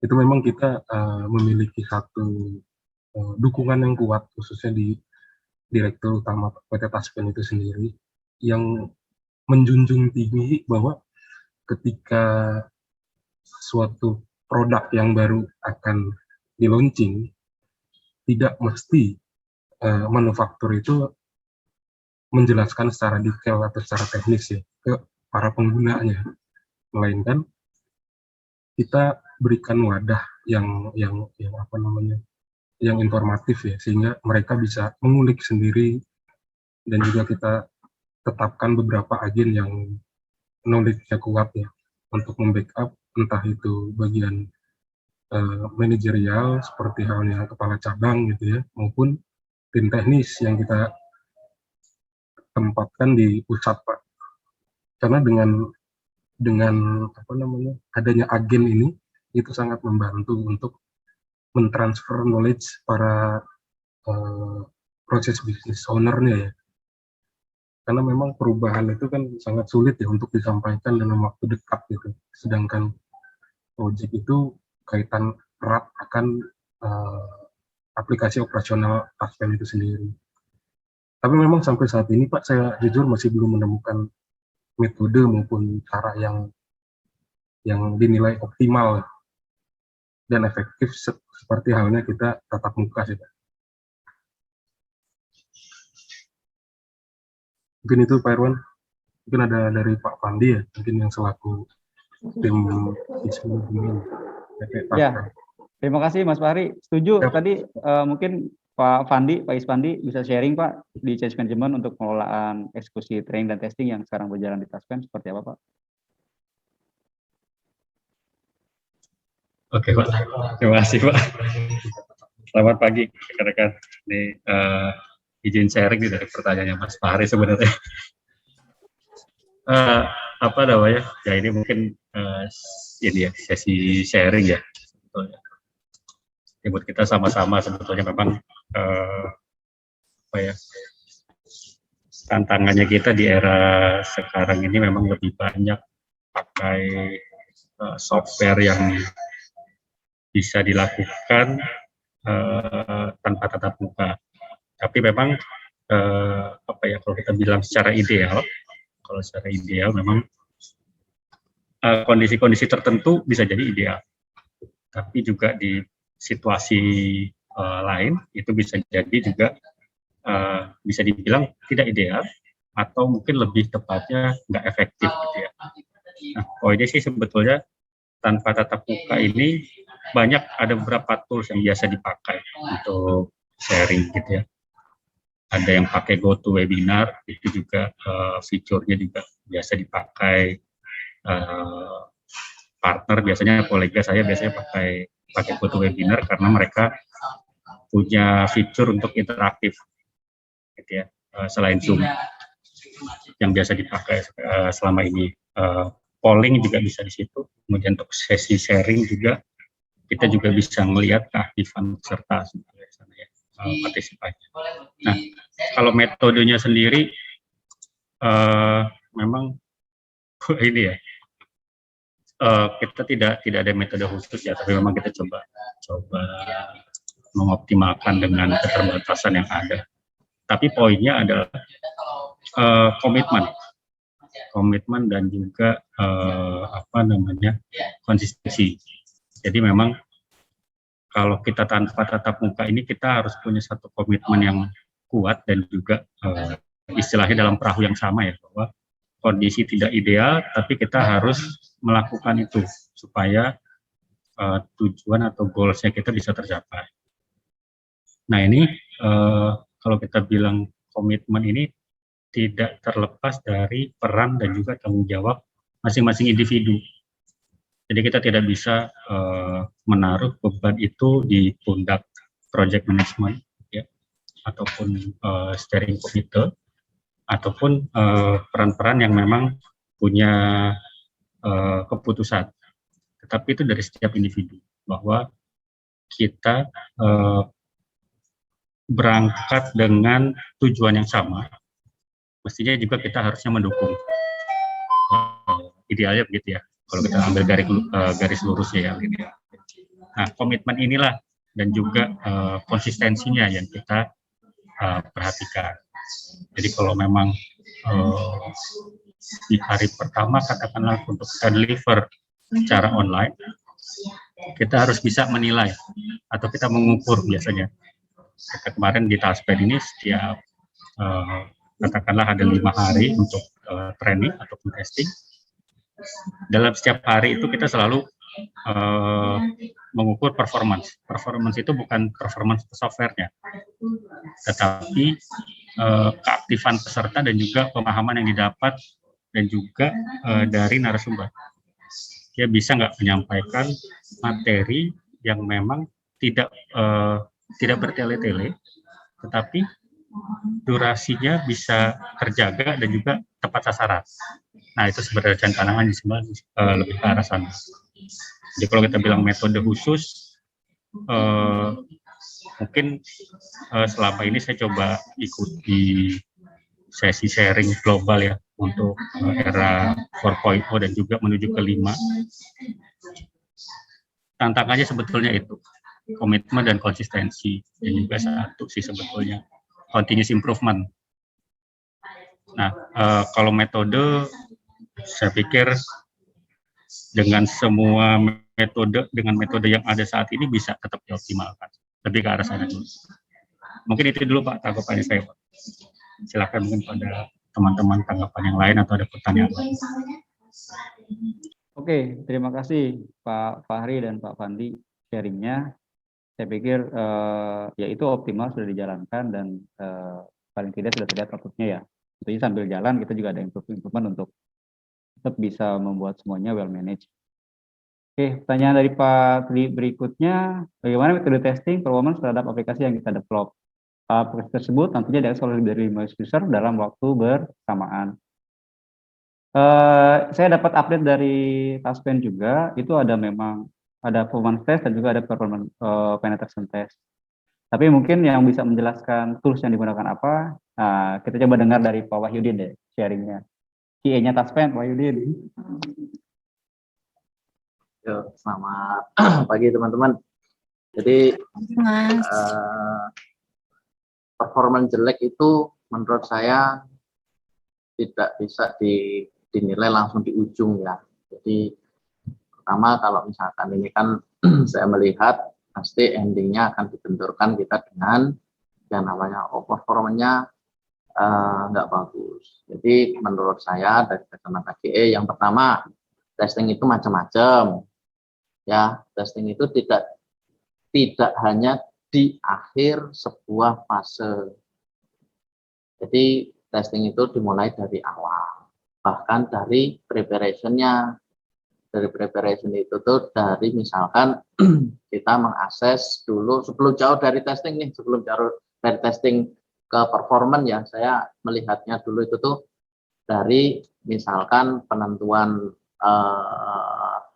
itu memang kita memiliki satu dukungan yang kuat, khususnya di Direktur Utama PT Taspen itu sendiri, yang menjunjung tinggi bahwa ketika suatu produk yang baru akan di-launching, tidak mesti manufaktur itu menjelaskan secara detail atau secara teknis ya ke para penggunanya, melainkan kita berikan wadah yang yang informatif ya, sehingga mereka bisa mengulik sendiri, dan juga kita tetapkan beberapa agen yang knowledge-nya kuat ya untuk membackup entah itu bagian manajerial seperti halnya kepala cabang gitu ya, maupun tim teknis yang kita tempatkan di pusat, Pak. Karena dengan adanya agen ini itu sangat membantu untuk mentransfer knowledge para proses bisnis owner-nya ya. Karena memang perubahan itu kan sangat sulit ya untuk disampaikan dalam waktu dekat gitu. Sedangkan project itu kaitan erat akan aplikasi operasional Taspen itu sendiri. Tapi memang sampai saat ini Pak, saya jujur masih belum menemukan metode maupun cara yang dinilai optimal dan efektif seperti halnya kita tatap muka sih Pak. Mungkin itu Pak Irwan. Mungkin ada dari Pak Fandi ya, mungkin yang selaku tim Ismu. Ya, terima kasih Mas Fahri. Setuju Ya. tadi mungkin Pak Ispandi bisa sharing Pak di change management untuk pengelolaan eksekusi training dan testing yang sekarang berjalan di Taspen seperti apa Pak? Oke Pak, terima kasih Pak. Selamat pagi rekan-rekan. Ini izin sharing nih dari pertanyaannya Mas Fahri sebenarnya. Ya ini mungkin ini ya sesi sharing ya sebetulnya. Ya, buat kita sama-sama sebetulnya memang tantangannya kita di era sekarang ini memang lebih banyak pakai software yang bisa dilakukan tanpa tatap muka. Tapi memang kalau kita bilang secara ideal, memang kondisi-kondisi tertentu bisa jadi ideal. Tapi juga di situasi lain itu bisa jadi juga bisa dibilang tidak ideal atau mungkin lebih tepatnya nggak efektif gitu ya. Nah, poinnya sih sebetulnya tanpa tatap muka ini ada beberapa tools yang biasa dipakai untuk sharing gitu ya. Ada yang pakai GoToWebinar, itu juga fiturnya juga biasa dipakai partner, biasanya kolega saya biasanya pakai GoToWebinar karena mereka punya fitur untuk interaktif gitu ya, selain Zoom yang biasa dipakai selama ini. Polling juga bisa di situ. Kemudian untuk sesi sharing juga kita juga bisa melihat keaktifan peserta di sana ya, partisipasi. Nah, kalau metodenya sendiri memang ini ya, kita tidak ada metode khusus ya, tapi memang kita coba mengoptimalkan dengan keterbatasan yang ada. Tapi poinnya adalah komitmen dan juga konsistensi. Jadi memang kalau kita tanpa tatap muka ini kita harus punya satu komitmen yang kuat dan juga istilahnya dalam perahu yang sama ya, bahwa kondisi tidak ideal tapi kita harus melakukan itu supaya tujuan atau goals-nya kita bisa tercapai. Nah ini kalau kita bilang komitmen ini tidak terlepas dari peran dan juga tanggung jawab masing-masing individu. Jadi kita tidak bisa menaruh beban itu di pundak project management, ya, ataupun steering committee, ataupun peran-peran yang memang punya keputusan. Tetapi itu dari setiap individu, bahwa kita berangkat dengan tujuan yang sama, mestinya juga kita harusnya mendukung. Idealnya begitu ya, kalau kita ambil garis lurusnya ya. Gitu ya. Nah, komitmen inilah dan juga konsistensinya yang kita perhatikan. Jadi kalau memang di hari pertama katakanlah untuk kita deliver secara online, kita harus bisa menilai atau kita mengukur biasanya. Kita kemarin di Tasped ini setiap katakanlah ada 5 hari untuk training ataupun testing. Dalam setiap hari itu kita selalu mengukur performance. Performance itu bukan performance software-nya, tetapi keaktifan peserta dan juga pemahaman yang didapat dan juga dari narasumber. Dia bisa nggak menyampaikan materi yang memang tidak bertele-tele, tetapi durasinya bisa terjaga dan juga tepat sasaran. Nah, itu sebenarnya tantangan di sebelah lebih ke arah sana. Jadi kalau kita bilang metode khusus, mungkin selama ini saya coba ikuti sesi sharing global ya untuk era 4.0 dan juga menuju ke 5. Tantangannya sebetulnya itu komitmen dan konsistensi, dan juga satu sih sebetulnya continuous improvement. Nah, kalau metode, saya pikir dengan semua metode yang ada saat ini bisa tetap dioptimalkan. Lebih ke arah sana dulu. Mungkin itu dulu Pak tanggapannya saya, Pak. Silakan mungkin pada teman-teman tanggapan yang lain atau ada pertanyaan lain. Oke, terima kasih Pak Fahri dan Pak Fandi sharingnya. Saya pikir ya itu optimal sudah dijalankan dan paling tidak sudah terlihat outputnya ya. Tentunya sambil jalan kita juga ada improvement untuk tetap bisa membuat semuanya well managed. Oke, pertanyaan dari Pak Tri berikutnya, bagaimana metode testing performance terhadap aplikasi yang kita develop? Aplikasi tersebut tentunya diakses oleh lebih dari 5 user dalam waktu bersamaan. Saya dapat update dari Taspen juga, itu ada memang ada performance test dan juga ada performance penetration test. Tapi mungkin yang bisa menjelaskan tools yang digunakan apa, kita coba dengar dari Pak Wahyudin deh sharingnya. QA-nya Taspen, Pak Wahyudin. Yo, selamat pagi teman-teman. Jadi performance jelek itu menurut saya tidak bisa dinilai langsung di ujung ya. Jadi pertama kalau misalkan ini kan saya melihat pasti endingnya akan dibenturkan kita dengan yang namanya performanya nggak bagus. Jadi menurut saya dari kacamata QA yang pertama testing itu macam-macam. Ya, testing itu tidak hanya di akhir sebuah fase. Jadi testing itu dimulai dari awal, bahkan dari preparation-nya. Dari preparation itu tuh dari misalkan kita mengakses dulu sebelum jauh dari testing nih, sebelum jauh dari testing ke performance ya, saya melihatnya dulu itu tuh dari misalkan penentuan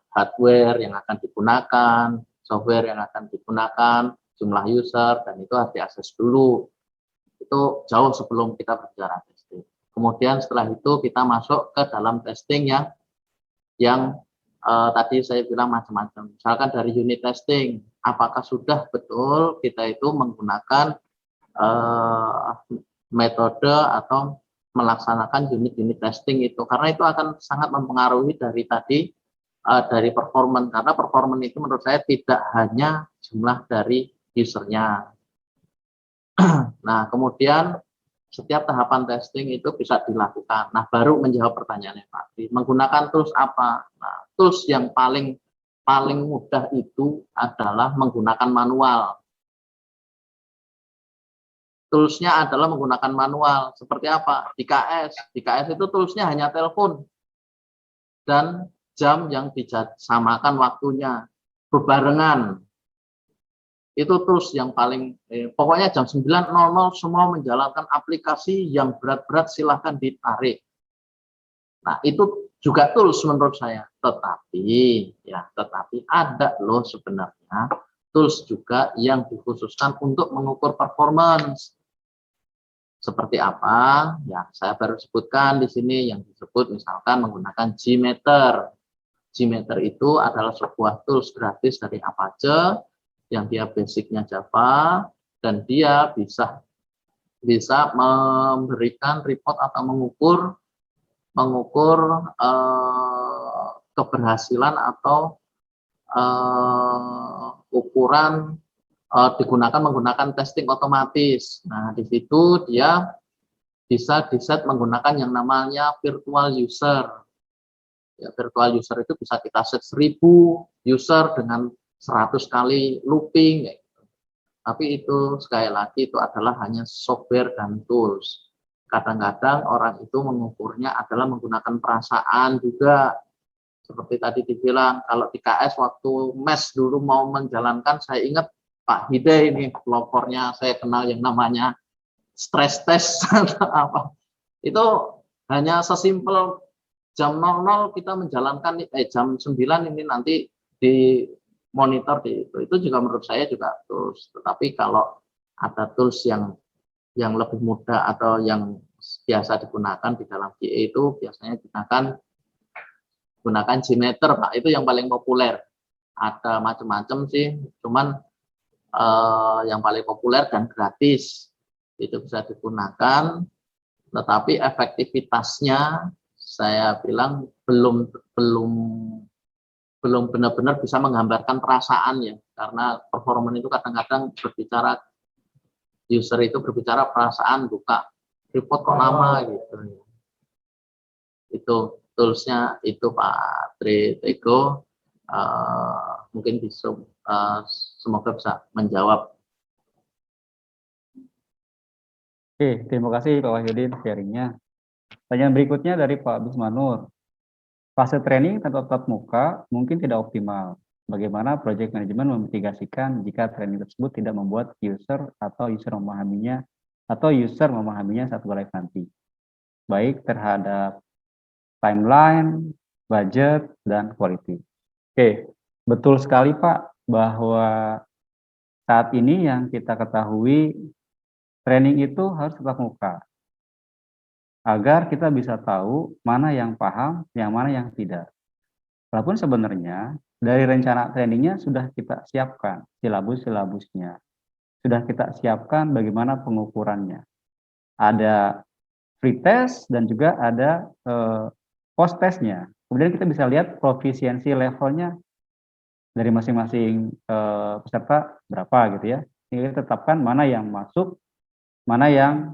hardware yang akan digunakan, software yang akan digunakan, jumlah user, dan itu harus diakses dulu. Itu jauh sebelum kita berbicara testing. Kemudian setelah itu kita masuk ke dalam testing yang tadi saya bilang macam-macam. Misalkan dari unit testing, apakah sudah betul kita itu menggunakan metode atau melaksanakan unit-unit testing itu. Karena itu akan sangat mempengaruhi dari tadi dari performance, karena performance itu menurut saya tidak hanya jumlah dari usernya. Nah, kemudian setiap tahapan testing itu bisa dilakukan. Nah, baru menjawab pertanyaannya Pak, menggunakan tools apa? Nah, tools yang paling paling mudah itu adalah menggunakan manual. Toolsnya adalah menggunakan manual. Seperti apa? Di KS. Di KS itu toolsnya hanya telepon dan jam yang disamakan waktunya. Bebarengan. Itu tools yang paling, pokoknya jam 9.00 semua menjalankan aplikasi yang berat-berat silahkan ditarik. Nah, itu juga tools menurut saya. Tetapi ada loh sebenarnya tools juga yang dikhususkan untuk mengukur performance. Seperti apa? Ya, saya baru sebutkan di sini yang disebut misalkan menggunakan Gmeter. Gmeter itu adalah sebuah tools gratis dari Apache yang dia basicnya Java dan dia bisa memberikan report atau mengukur keberhasilan atau ukuran digunakan menggunakan testing otomatis. Nah, di situ dia bisa di-set menggunakan yang namanya virtual user. Ya, virtual user itu bisa kita set 1000 user dengan 100 kali looping. Tapi itu sekali lagi itu adalah hanya software dan tools. Kadang-kadang orang itu mengukurnya adalah menggunakan perasaan juga. Seperti tadi dibilang, kalau di KS waktu MES dulu mau menjalankan, saya ingat Pak Hide ini pelopornya, saya kenal yang namanya stress test atau apa. Itu hanya sesimpel jam 00 kita menjalankan, jam 9 ini nanti di monitor di itu juga menurut saya juga tools. Tetapi kalau ada tools yang lebih mudah atau yang biasa digunakan di dalam GE itu biasanya gunakan Gmeter, Pak. Itu yang paling populer. Ada macam-macam sih, cuman yang paling populer dan gratis itu bisa digunakan, tetapi efektivitasnya saya bilang belum benar-benar bisa menggambarkan perasaan ya, karena performance itu kadang-kadang berbicara, user itu berbicara perasaan, buka report kok lama gitu. Itu toolsnya itu Pak Tritego, mungkin bisa semoga bisa menjawab. Oke, terima kasih Pak Wahyudin sharingnya. Pertanyaan berikutnya dari Pak Bismanur. Fase training tatap muka mungkin tidak optimal. Bagaimana project management memitigasikan jika training tersebut tidak membuat user memahaminya saat go live nanti, baik terhadap timeline, budget, dan quality. Oke, betul sekali Pak, bahwa saat ini yang kita ketahui training itu harus tatap muka, agar kita bisa tahu mana yang paham, yang mana yang tidak. Walaupun sebenarnya dari rencana trainingnya sudah kita siapkan silabusnya, sudah kita siapkan bagaimana pengukurannya. Ada free test dan juga ada post testnya. Kemudian kita bisa lihat profisiensi levelnya dari masing-masing peserta berapa gitu ya. Ini kita tetapkan mana yang masuk, mana yang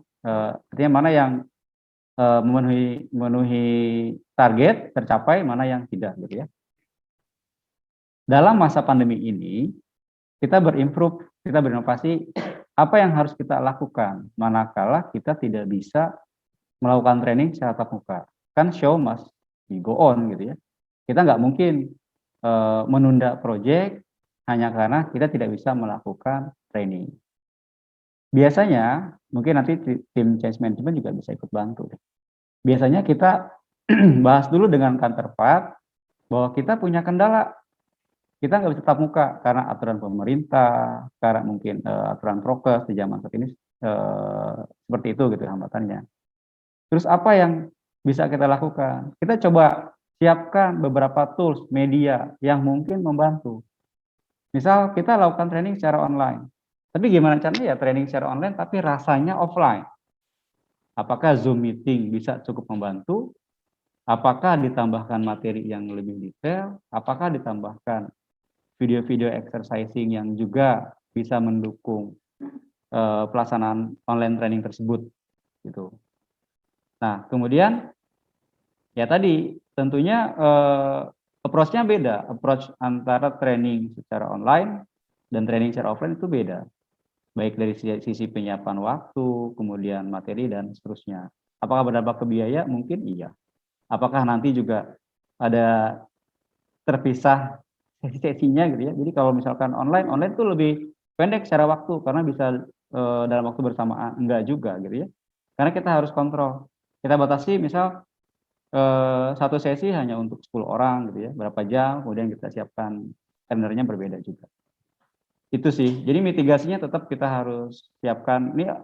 memenuhi target tercapai, mana yang tidak gitu ya. Dalam masa pandemi ini kita berimprove, kita berinovasi, apa yang harus kita lakukan manakala kita tidak bisa melakukan training secara tatap muka. Kan show must go on gitu ya. Kita nggak mungkin menunda project hanya karena kita tidak bisa melakukan training. Biasanya, mungkin nanti tim change management juga bisa ikut bantu. Biasanya kita bahas dulu dengan counterpart bahwa kita punya kendala. Kita nggak bisa tatap muka karena aturan pemerintah, karena mungkin aturan prokes di zaman saat ini seperti itu gitu hambatannya. Terus apa yang bisa kita lakukan? Kita coba siapkan beberapa tools media yang mungkin membantu. Misal kita lakukan training secara online. Tapi gimana caranya ya training secara online tapi rasanya offline? Apakah Zoom meeting bisa cukup membantu? Apakah ditambahkan materi yang lebih detail? Apakah ditambahkan video-video exercising yang juga bisa mendukung pelaksanaan online training tersebut? Gitu. Nah, kemudian ya tadi tentunya approach-nya beda. Approach antara training secara online dan training secara offline itu beda. Baik dari sisi penyiapan waktu, kemudian materi, dan seterusnya. Apakah berdampak ke biaya? Mungkin iya. Apakah nanti juga ada terpisah sesinya gitu ya. Jadi kalau misalkan online itu lebih pendek secara waktu karena bisa dalam waktu bersamaan, enggak juga gitu ya. Karena kita harus kontrol. Kita batasi misal satu sesi hanya untuk 10 orang gitu ya, berapa jam, kemudian kita siapkan tendernya berbeda juga. Itu sih. Jadi mitigasinya tetap kita harus siapkan. Ini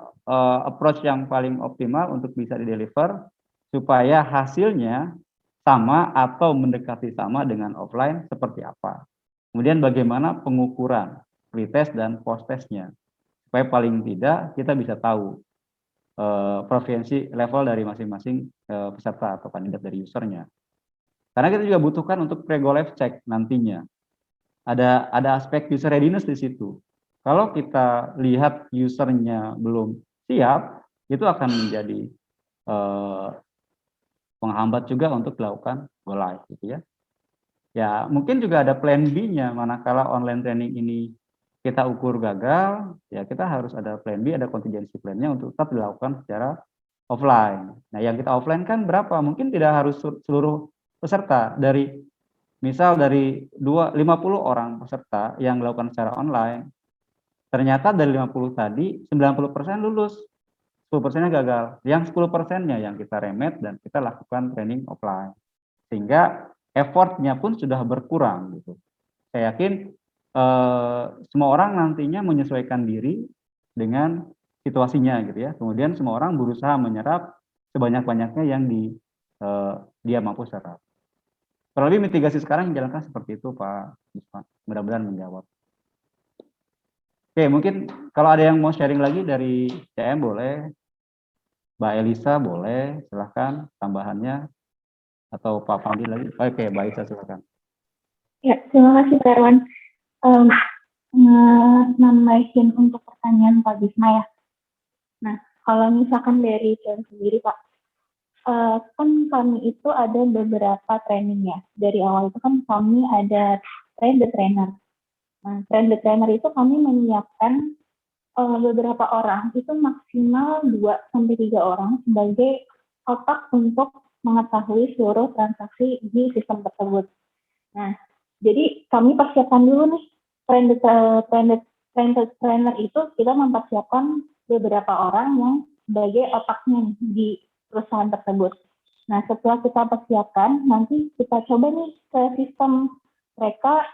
approach yang paling optimal untuk bisa di-deliver supaya hasilnya sama atau mendekati sama dengan offline seperti apa. Kemudian bagaimana pengukuran pretest dan post-testnya. Supaya paling tidak kita bisa tahu proficiency level dari masing-masing peserta atau kandidat dari usernya. Karena kita juga butuhkan untuk pre-go live check nantinya. Ada aspek user readiness di situ. Kalau kita lihat usernya belum siap, itu akan menjadi penghambat juga untuk dilakukan go live gitu ya. Ya, mungkin juga ada plan B-nya manakala online training ini kita ukur gagal, ya kita harus ada plan B, ada contingency plan-nya untuk tetap dilakukan secara offline. Nah, yang kita offline kan berapa? Mungkin tidak harus seluruh peserta. Misal dari 50 orang peserta yang dilakukan secara online, ternyata dari 50 tadi 90% lulus, 10%-nya gagal. Yang 10%-nya yang kita remed dan kita lakukan training offline. Sehingga effort-nya pun sudah berkurang gitu. Saya yakin semua orang nantinya menyesuaikan diri dengan situasinya gitu ya. Kemudian semua orang berusaha menyerap sebanyak-banyaknya yang dia mampu serap. Kurang lebih mitigasi sekarang dijalankan seperti itu Pak Yusman. Mudah-mudahan menjawab. Oke, mungkin kalau ada yang mau sharing lagi dari CM boleh. Mbak Elisa boleh, silahkan tambahannya. Atau Pak Fandi lagi. Oke, Mbak Elisa silahkan. Ya, terima kasih Pak Erwan. Nambahin untuk pertanyaan Pak Bisma ya. Nah, kalau misalkan dari saya sendiri Pak, kan kami itu ada beberapa training ya. Dari awal itu kan kami ada train the trainer. Nah, train the trainer itu kami menyiapkan beberapa orang, itu maksimal 2-3 orang sebagai otak untuk mengetahui seluruh transaksi di sistem tersebut. Nah, jadi kami persiapkan dulu nih trainer itu kita mempersiapkan beberapa orang yang sebagai otaknya di perusahaan tersebut. Nah, setelah kita persiapkan, nanti kita coba nih ke sistem mereka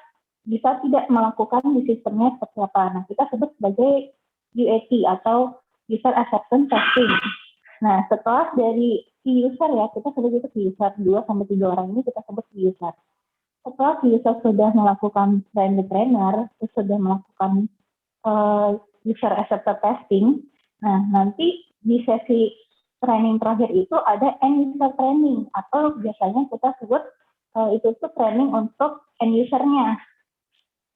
bisa tidak melakukan di sistemnya seperti apa. Nah, kita sebut sebagai UAT atau User Acceptance Testing. Nah, setelah dari key user ya, kita sebut itu key user, 2-3 orang ini kita sebut key user. Setelah user sudah melakukan train the trainer, sudah melakukan user acceptance testing, nah nanti di sesi training terakhir itu ada end user training atau biasanya kita sebut itu tuh training untuk end usernya.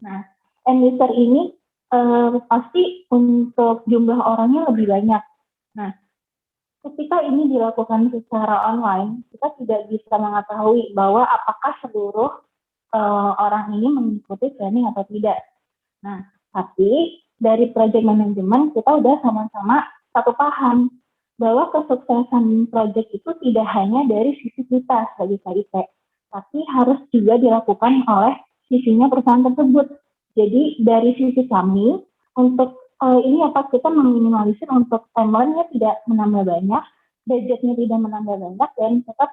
Nah, end user ini pasti untuk jumlah orangnya lebih banyak. Nah, ketika ini dilakukan secara online, kita tidak bisa mengetahui bahwa apakah seluruh orang ini mengikuti training atau tidak. Nah, tapi dari project management kita udah sama-sama satu paham bahwa kesuksesan project itu tidak hanya dari sisi kita sebagai KIP, tapi harus juga dilakukan oleh sisinya perusahaan tersebut. Jadi dari sisi kami untuk ini apa kita meminimalisir untuk timeline-nya tidak menambah banyak, budgetnya tidak menambah banyak, dan tetap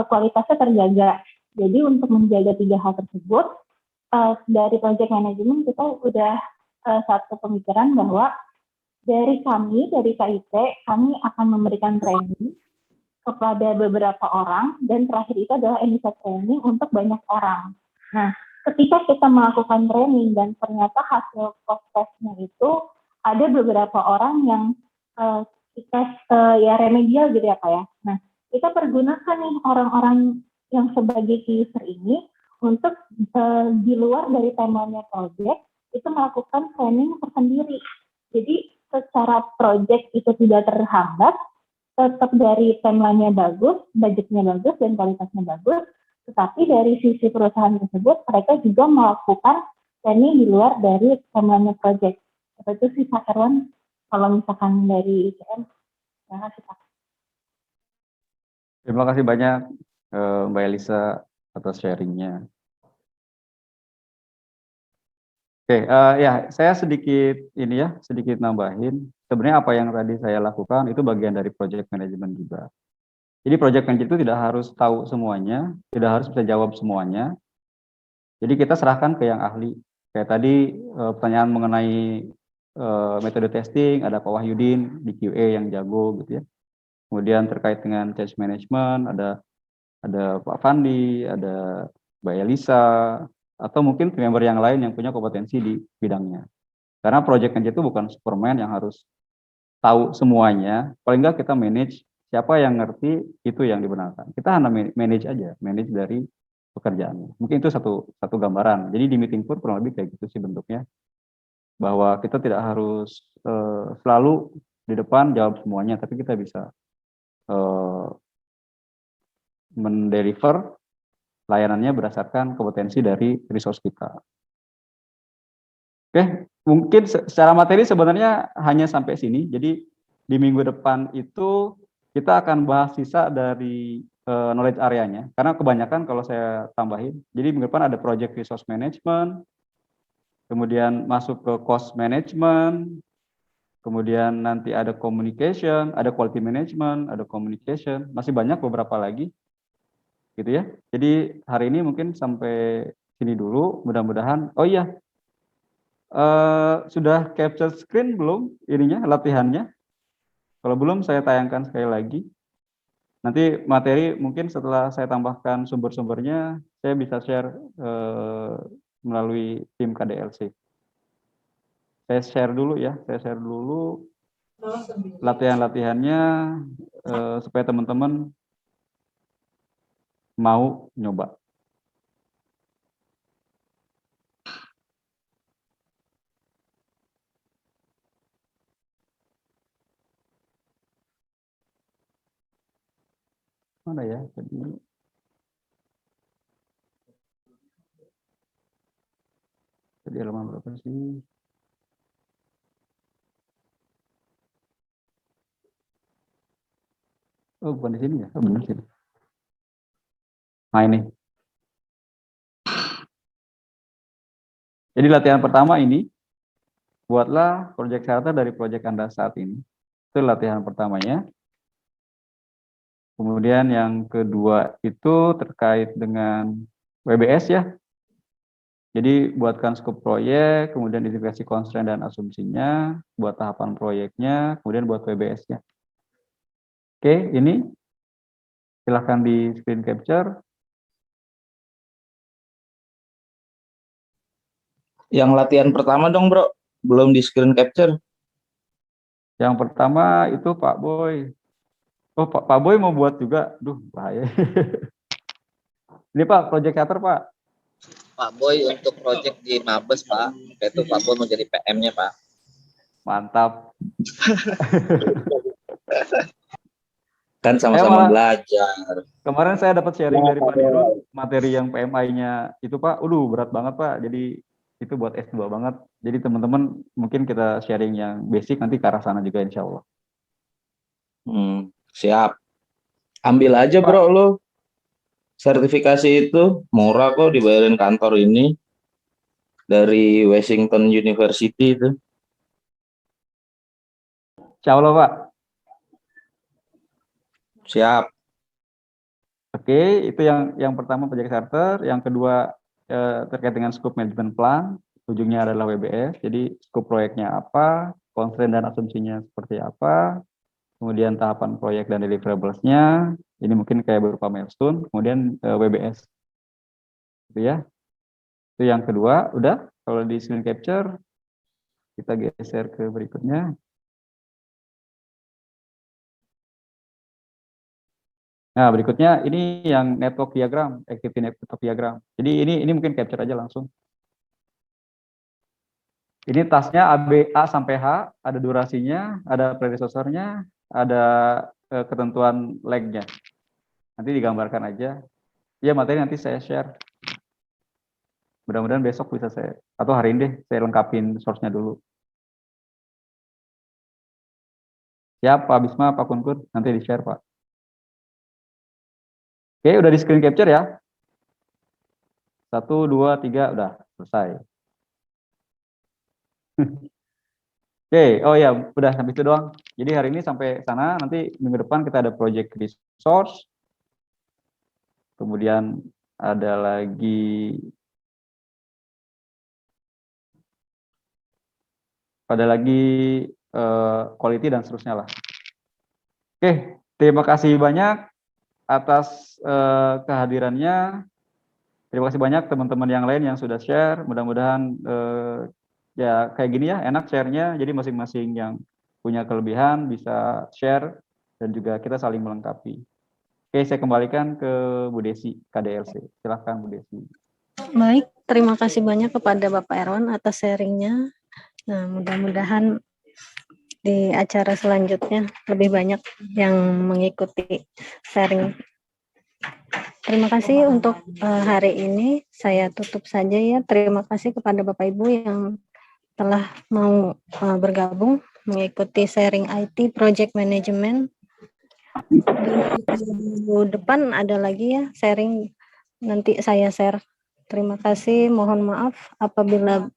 kualitasnya terjaga. Jadi untuk menjaga 3 hal tersebut, dari project management kita udah satu pemikiran bahwa dari kami, dari KIP, kami akan memberikan training kepada beberapa orang, dan terakhir itu adalah initial training untuk banyak orang. Nah, ketika kita melakukan training dan ternyata hasil post-testnya itu ada beberapa orang yang kita ya remedial gitu ya Pak ya. Nah, kita pergunakan nih orang-orang yang sebagai key user ini untuk di luar dari timeline project itu melakukan training tersendiri. Jadi secara project itu tidak terhambat, tetap dari timeline-nya bagus, budgetnya bagus, dan kualitasnya bagus, Tetapi dari sisi perusahaan tersebut, mereka juga melakukan planning di luar dari timeline project. Seperti itu sih Pak Erwan, kalau misalkan dari ICM. Terima kasih Pak. Terima kasih banyak Mbak Elisa atas sharingnya. Oke, ya saya sedikit nambahin. Sebenarnya apa yang tadi saya lakukan itu bagian dari project management juga. Jadi project manager itu tidak harus tahu semuanya, tidak harus bisa jawab semuanya. Jadi kita serahkan ke yang ahli. Kayak tadi pertanyaan mengenai metode testing, ada Pak Wahyudin di QA yang jago gitu ya. Kemudian terkait dengan change management, ada Pak Fandi, ada Mbak Elisa, atau mungkin member yang lain yang punya kompetensi di bidangnya. Karena project manager itu bukan Superman yang harus tahu semuanya. Paling enggak kita manage siapa yang ngerti itu yang dibenarkan. Kita hanya manage aja, manage dari pekerjaannya. Mungkin itu satu gambaran. Jadi di meeting pun kurang lebih kayak gitu sih bentuknya. Bahwa kita tidak harus selalu di depan jawab semuanya, tapi kita bisa mendeliver layanannya berdasarkan kompetensi dari resource kita. Oke, mungkin secara materi sebenarnya hanya sampai sini. Jadi di minggu depan itu kita akan bahas sisa dari knowledge area-nya. Karena kebanyakan kalau saya tambahin, jadi minggu depan ada project resource management, kemudian masuk ke cost management, kemudian nanti ada communication, ada quality management, ada communication, masih banyak beberapa lagi. Gitu ya. Jadi hari ini mungkin sampai sini dulu, mudah-mudahan. Oh iya, sudah capture screen belum ininya, latihannya? Kalau belum saya tayangkan sekali lagi. Nanti materi mungkin setelah saya tambahkan sumber-sumbernya, saya bisa share melalui tim KDLC. Saya share dulu ya, latihan-latihannya supaya teman-teman mau nyoba. Mana ya? Jadi halaman berapa sih? Oh, bukan di sini ya? Oh, benar sini. Nah ini. Jadi latihan pertama ini, buatlah project charter dari project Anda saat ini. Itu latihan pertamanya. Kemudian yang kedua itu terkait dengan WBS ya. Jadi buatkan skop proyek, kemudian identifikasi constraint dan asumsinya, buat tahapan proyeknya, kemudian buat WBS-nya. Oke, ini silahkan di screen capture. Yang latihan pertama dong bro, belum di screen capture. Yang pertama itu Pak Boy. Oh Pak Boy mau buat juga, duh bahaya. Ini Pak, project charter Pak. Pak Boy untuk project di Mabes Pak, itu Pak Boy mau jadi PM-nya Pak. Mantap. Kan sama-sama belajar. Kemarin saya dapat sharing dari Pak Dirut, materi yang PMI-nya itu Pak, berat banget Pak, jadi itu buat S2 banget. Jadi teman-teman mungkin kita sharing yang basic, nanti ke arah sana juga insya Allah. Siap. Ambil aja Pak. Bro lo. Sertifikasi itu murah kok, dibayarin kantor ini. Dari Washington University itu. Insya Allah Pak. Siap. Oke, itu yang pertama project charter, yang kedua terkait dengan scope management plan, ujungnya adalah WBS. Jadi scope proyeknya apa, constraint dan asumsinya seperti apa, kemudian tahapan proyek dan deliverables-nya, ini mungkin kayak berupa milestone, kemudian WBS. Itu ya. Itu yang kedua, udah. Kalau di screen capture, kita geser ke berikutnya. Nah, berikutnya ini yang network diagram, activity network diagram. Jadi ini mungkin capture aja langsung. Ini tasnya A sampai H, ada durasinya, ada predecessor-nya, ada ketentuan lag-nya. Nanti digambarkan aja. Ya, materi nanti saya share. Mudah-mudahan besok bisa saya, atau hari ini deh, saya lengkapin source-nya dulu. Siap, Pak Bisma, Pak Kunkur, nanti di-share, Pak. Oke, udah di screen capture ya? 1, 2, 3, udah selesai. Oke, oh ya, udah sampai itu doang. Jadi hari ini sampai sana, nanti minggu depan kita ada project resource. Kemudian ada lagi quality dan seterusnya lah. Oke, terima kasih banyak atas kehadirannya. Terima kasih banyak teman-teman yang lain yang sudah share. Mudah-mudahan ya kayak gini ya, enak share-nya. Jadi masing-masing yang punya kelebihan bisa share dan juga kita saling melengkapi. Oke, saya kembalikan ke Bu Desi, KDLC. Silahkan Bu Desi. Baik, terima kasih banyak kepada Bapak Erwan atas sharingnya. Nah, mudah-mudahan di acara selanjutnya lebih banyak yang mengikuti sharing. Terima kasih untuk hari ini. Saya tutup saja ya. Terima kasih kepada Bapak Ibu yang telah mau bergabung mengikuti sharing IT Project Management. Minggu depan ada lagi ya sharing, nanti saya share. Terima kasih, mohon maaf apabila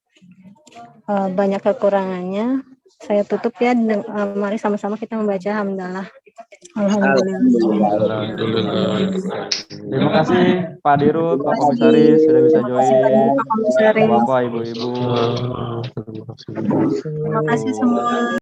banyak kekurangannya. Saya tutup ya. Mari sama-sama kita membaca hamdalah. Alhamdulillah. Terima kasih Pak Dirut, Pak Komisaris sudah bisa join. Bapak, Ibu-ibu. Terima kasih semua.